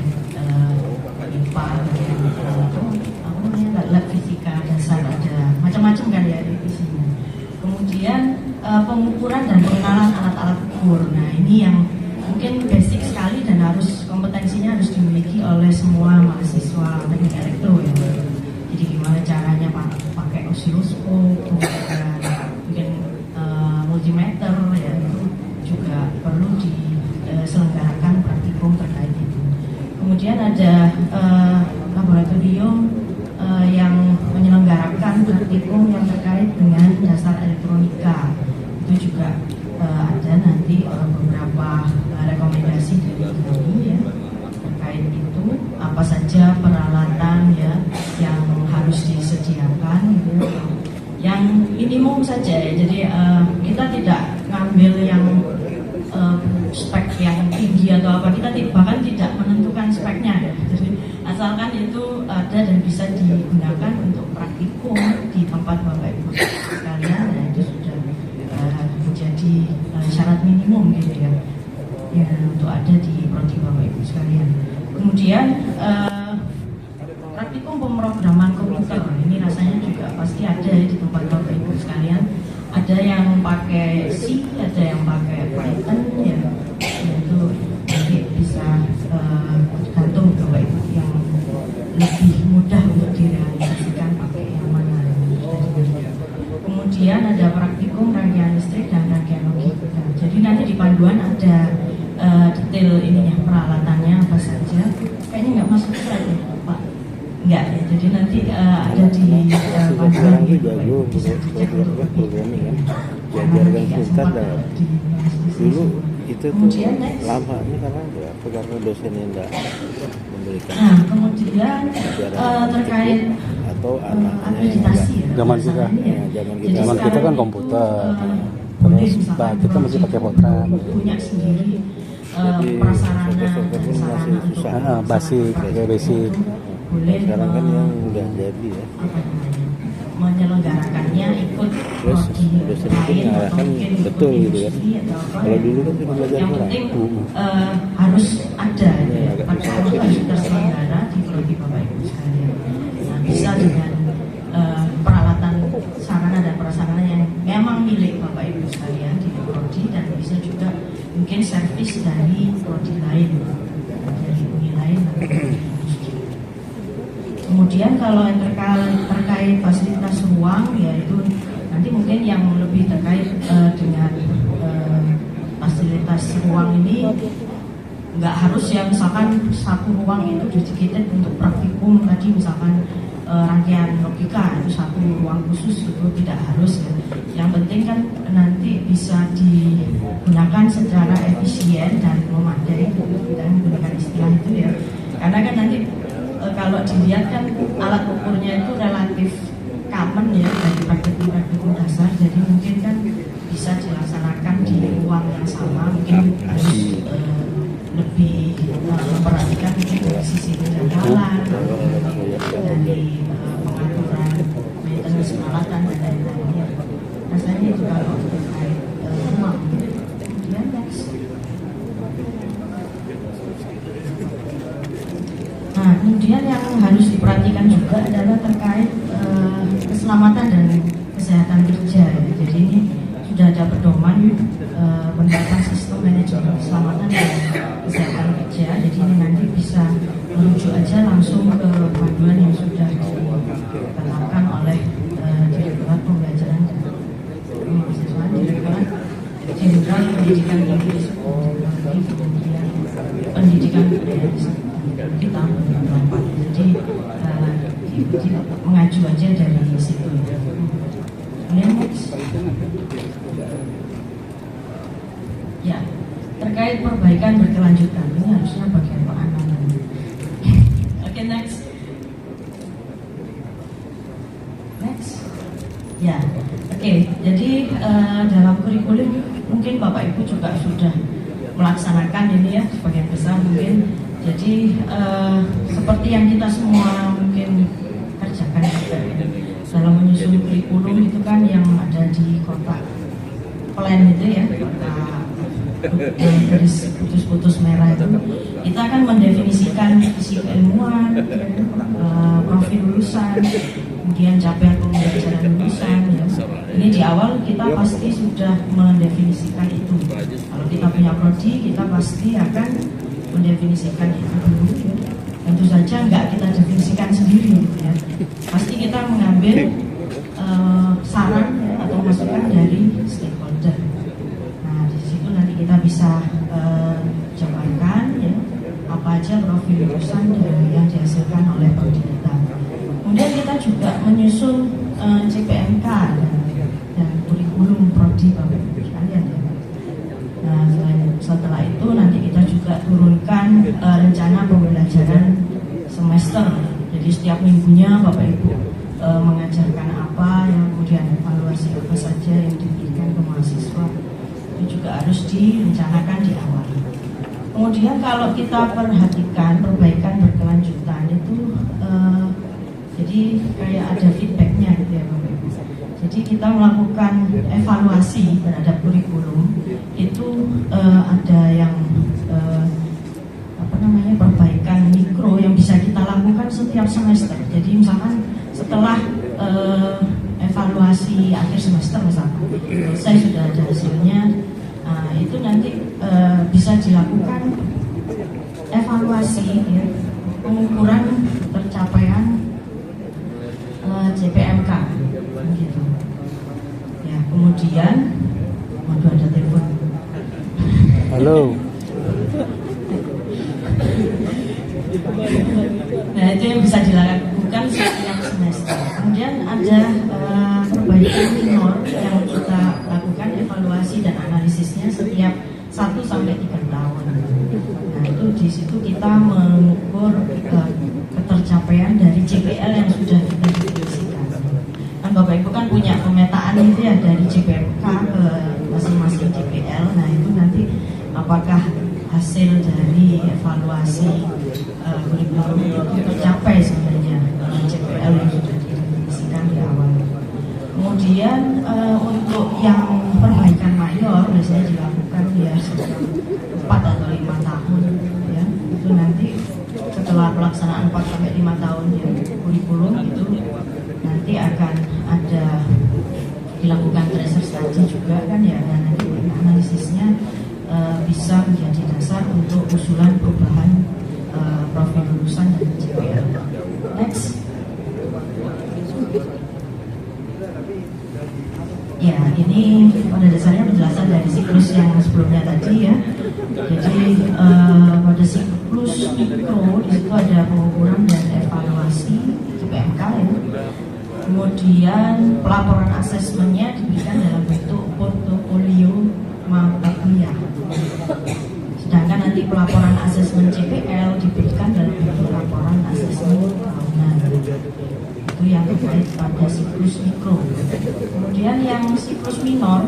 MIPA lab fisika dasar, ada macam-macam kan ya divisinya. Kemudian pengukuran dan pengenalan alat-alat ukur. Nah, ini yang mungkin basic sekali dan kompetensinya harus dimiliki oleh semua mahasiswa teknik elektro ya. Jadi gimana caranya pakai osiloskop, kemudian mungkin multimeter ya, itu juga perlu diselenggarakan praktikum terkait itu. Kemudian ada laboratorium yang menyelenggarakan praktikum yang terkait dengan dasar elektronika. Itu juga ada nanti beberapa rekomendasi dari kami ya terkait itu, apa saja peralatan ya yang harus disediakan gitu, yang minimum saja ya. Jadi kita tidak ngambil yang spek yang tinggi atau apa, kita bahkan tidak menentukan speknya ya. Jadi asalkan itu ada dan bisa digunakan untuk praktikum di tempat Bapak Ibu sekalian, nah itu sudah menjadi syarat minimum gitu ya, untuk ada di prodi Bapak Ibu sekalian. Kemudian praktikum pemrograman komputer ini rasanya juga pasti ada ya di tempat Bapak Ibu sekalian. Ada yang pakai C, ada yang pakai Python ya, itu nanti bisa tergantung Bapak Ibu yang lebih mudah untuk direalisasikan pakai yang mana. Kemudian ada praktikum rangkaian listrik dan rangkaian logika. Jadi nanti di panduan ada detail ininya, peralatannya apa saja. Kayaknya nggak masuk slide ya Pak? Nggak ya, jadi nanti ada di panduan gitu, bisa dicek untuk programming kan, diajarkan sebentar dah. Dulu itu tuh lama ini karena dosennya enggak memberikan. Nah, kemudian terkait atau akreditasi ya. Zaman kita kan komputer. Terus kita masih pakai potret. Punya sendiri prasarana untuk basic. Sekarang kan yang udah jadi ya. Menyelenggarakannya ikut prodi lain atau mungkin betul gitu kan. Kalau dulu kan kita belajar yang penting harus ada ya. Praktikum harus terselenggara di prodi Bapak Ibu sekalian. Nah, bisa dengan peralatan sarana dan prasarana yang memang milik Bapak Ibu sekalian di prodi, dan bisa juga mungkin servis dari prodi lain, dari uni lain. Kemudian kalau yang terkait fasilitas ruang, yaitu nanti mungkin yang lebih terkait dengan fasilitas ruang ini nggak harus ya, misalkan satu ruang itu dedicated untuk praktikum tadi, misalkan rangkaian logika itu satu ruang khusus, itu tidak harus ya. Yang penting kan nanti bisa digunakan secara efisien dan memadai, kita menggunakan istilah itu ya, karena kan nanti kalau dilihat kan alat ukurnya itu relatif common ya dari praktikum dasar, jadi mungkin kan bisa dilaksanakan di ruang yang sama. Mungkin harus lebih memperhatikan mungkin dari sisi kejanggalan, dari pengaturan maintenance peralatan dan lain-lain. Rasanya itu kalau terkait ruang. Kemudian next. Nah, kemudian yang harus diperhatikan juga adalah terkait keselamatan dan kesehatan kerja. Jadi ini sudah ada pedoman penerapan sistem manajemen keselamatan dan kesehatan kerja. Jadi ini nanti bisa merujuk aja langsung ke panduan yang sudah pendidikan tinggi, kemudian pendidikan di tahun 2024. Jadi mengacu aja dari situ. Next. Ya, terkait perbaikan berkelanjutan ini harusnya bagian Pak Anand. Oke, next. Ya, oke. Jadi dalam kurikulum mungkin Bapak Ibu juga sudah melaksanakan ini ya sebagian besar mungkin. Jadi seperti yang kita semua mungkin kerjakan juga ya. Dalam menyusun kurikulum itu kan yang ada di kotak plan itu ya, kotak garis putus-putus merah itu, kita akan mendefinisikan isi keilmuan, profil lulusan, kemudian capaian pembelajaran lulusan ya. Ini di awal kita pasti sudah mendefinisikan itu. Kalau kita punya prodi, kita pasti akan mendefinisikan itu dulu ya. Tentu saja nggak kita definisikan sendiri ya. Pasti kita mengambil saran ya, atau masukan dari stakeholder. Nah di situ nanti kita bisa jabarkan ya apa aja profil lulusan yang dihasilkan oleh prodi kita. Kemudian kita juga menyusun CPMK dan kurikulum prodi Bapak Ibu sekalian ya. Nah setelah itu nanti kita juga turunkan rencana pembelajaran semester. Jadi setiap minggunya Bapak Ibu mengajarkan apa, yang kemudian evaluasi apa saja yang diberikan ke mahasiswa, itu juga harus direncanakan di awal. Kemudian kalau kita perhatikan perbaikan berkelanjutan itu jadi kayak ada feedbacknya gitu ya Bapak Ibu. Jadi kita melakukan evaluasi terhadap kurikulum itu ada yang perbaikan mikro yang bisa kita lakukan setiap semester. Jadi misalkan setelah evaluasi akhir semester misalkan selesai sudah ada hasilnya, itu nanti bisa dilakukan evaluasi ya, pengukuran pencapaian CPMK gitu. Ya, kemudian ada telepon. Halo. Nah itu yang bisa dilakukan setiap semester. Kemudian ada perbaikan minor yang kita lakukan evaluasi dan analisisnya setiap 1 sampai 3 tahun. Nah itu di situ kita mengukur ketercapaian dari CPL yang sudah kita definisikan. Kan Bapak Ibu kan punya pemetaan itu ya dari CPMK ke masing-masing CPL. Nah itu nanti apakah hasil dari evaluasi kurikulum itu tercapai sebenarnya CPL yang sudah didefinisikan di awal. Kemudian untuk yang perbaikan mayor biasanya dilakukan ya sekitar 4 atau 5 tahun ya. Itu nanti setelah pelaksanaan 4 sampai 5 tahun ya kurikulum itu nanti akan ada dilakukan tracer study juga kan ya, dan nanti analisisnya bisa menjadi dasar untuk usulan perubahan profil lulusan dan CPL. Next. Ya, ini pada dasarnya penjelasan dari siklus yang sebelumnya tadi ya. Jadi pada siklus mikro di situ ada pengukuran dan evaluasi CPMK ya. Kemudian pelaporan asesmennya diberikan dalam bentuk portofolio mata kuliah. Sedangkan nanti pelaporan asesmen CPL diberikan dalam bentuk laporan asesmen tahunan. Itu yang terkait pada siklus mikro. Kemudian yang siklus minor,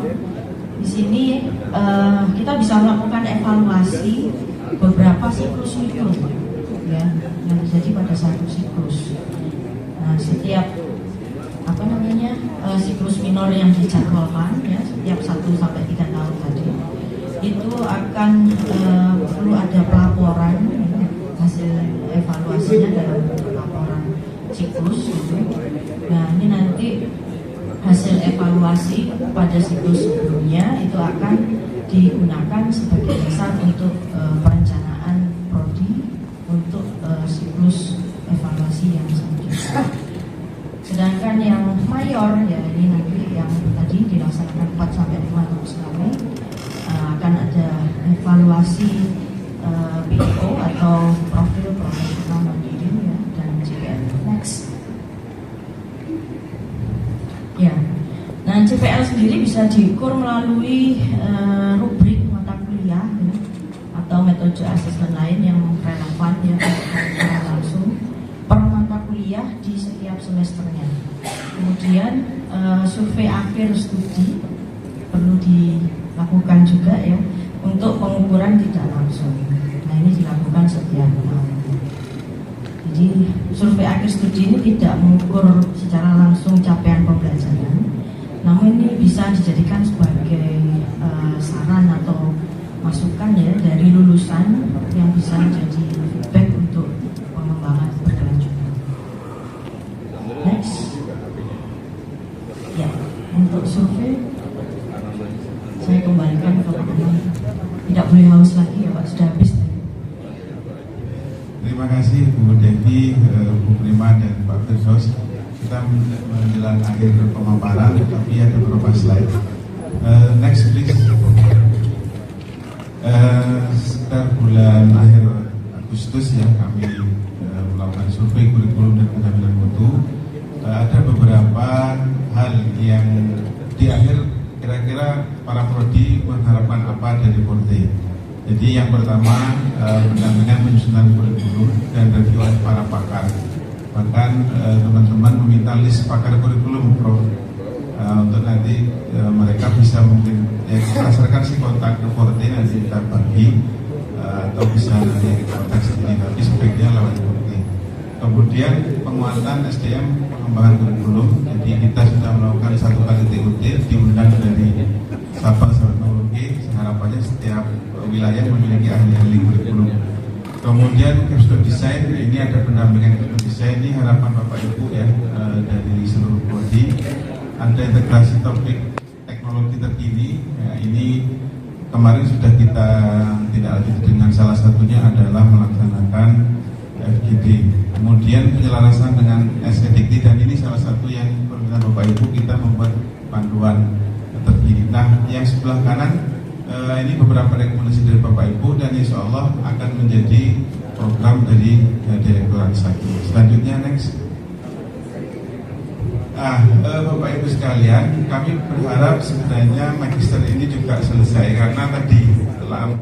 di sini kita bisa melakukan evaluasi beberapa siklus mikro, ya, yang terjadi pada satu siklus. Nah, setiap siklus minor yang dijadwalkan, ya, setiap 1 sampai 3 tahun tadi, itu akan perlu ada pelaporan hasil evaluasinya dalam bentuk laporan siklus gitu. Nah ini nanti hasil evaluasi pada siklus sebelumnya itu akan digunakan sebagai dasar untuk perencanaan prodi untuk siklus evaluasi yang selanjutnya. Sedangkan yang mayor ya ini nanti yang tadi dilaksanakan 4 sampai 5 tahun sekali akan evaluasi PPO atau profil profesional mandiri ya, dan CPL. Next. Ya. Nah, CPL sendiri bisa diukur melalui rubrik mata kuliah ya, atau metode asesmen lain yang relevan ya secara langsung per mata kuliah di setiap semesternya. Kemudian survei akhir studi perlu dilakukan juga ya untuk pengukuran tidak langsung. Nah, ini dilakukan setiap tahun. Jadi survei akhir studi ini tidak mengukur secara langsung capaian pembelajaran, namun ini bisa dijadikan sebagai saran atau masukan ya dari lulusan yang bisa menjadi feedback untuk pengembangan berkelanjutan. Next. Ya, untuk survei saya kembalikan ke Pak Ani. Tidak boleh haus lagi ya Pak, sudah habis. Terima kasih Bu Devi, Bu Prima dan Pak Firdaus. Kita menjelang akhir pemaparan, tapi ada beberapa slide. Next please. Sekitar bulan akhir Agustus ya kami melakukan survei kurikulum dan pengambilan mutu. Ada beberapa hal yang di akhir kira-kira para prodi mengharapkan apa dari Forte. Jadi yang pertama pendampingan penyusunan kurikulum dan review oleh para pakar. Bahkan teman-teman meminta list pakar kurikulum Prof. Untuk nanti mereka bisa mungkin ya kita serahkan si kontak ke Forte, nanti kita bagi atau bisa nanti kontak sendiri, tapi sebaiknya lewat Forte. Kemudian penguatan SDM pengembangan kurikulum. Jadi kita sudah melakukan 1 kali TUT diundang dari Sabang Teknologi. Harapannya setiap wilayah memiliki ahli-ahli kurikulum. Kemudian capstone design, ini ada pendampingan capstone design. Ini harapan Bapak Ibu ya dari seluruh prodi. Ada integrasi topik teknologi terkini ya, ini kemarin sudah kita tidak lanjut dengan salah satunya adalah melaksanakan FGD. Kemudian penyelarasan dengan SEDIKTI, dan ini salah satu yang permintaan Bapak Ibu, kita membuat panduan terkini. Nah, yang sebelah kanan ini beberapa rekomendasi dari Bapak Ibu, dan insya Allah akan menjadi program dari Direktorat 1. Selanjutnya next. Bapak Ibu sekalian, kami berharap sebenarnya magister ini juga selesai, karena tadi setelah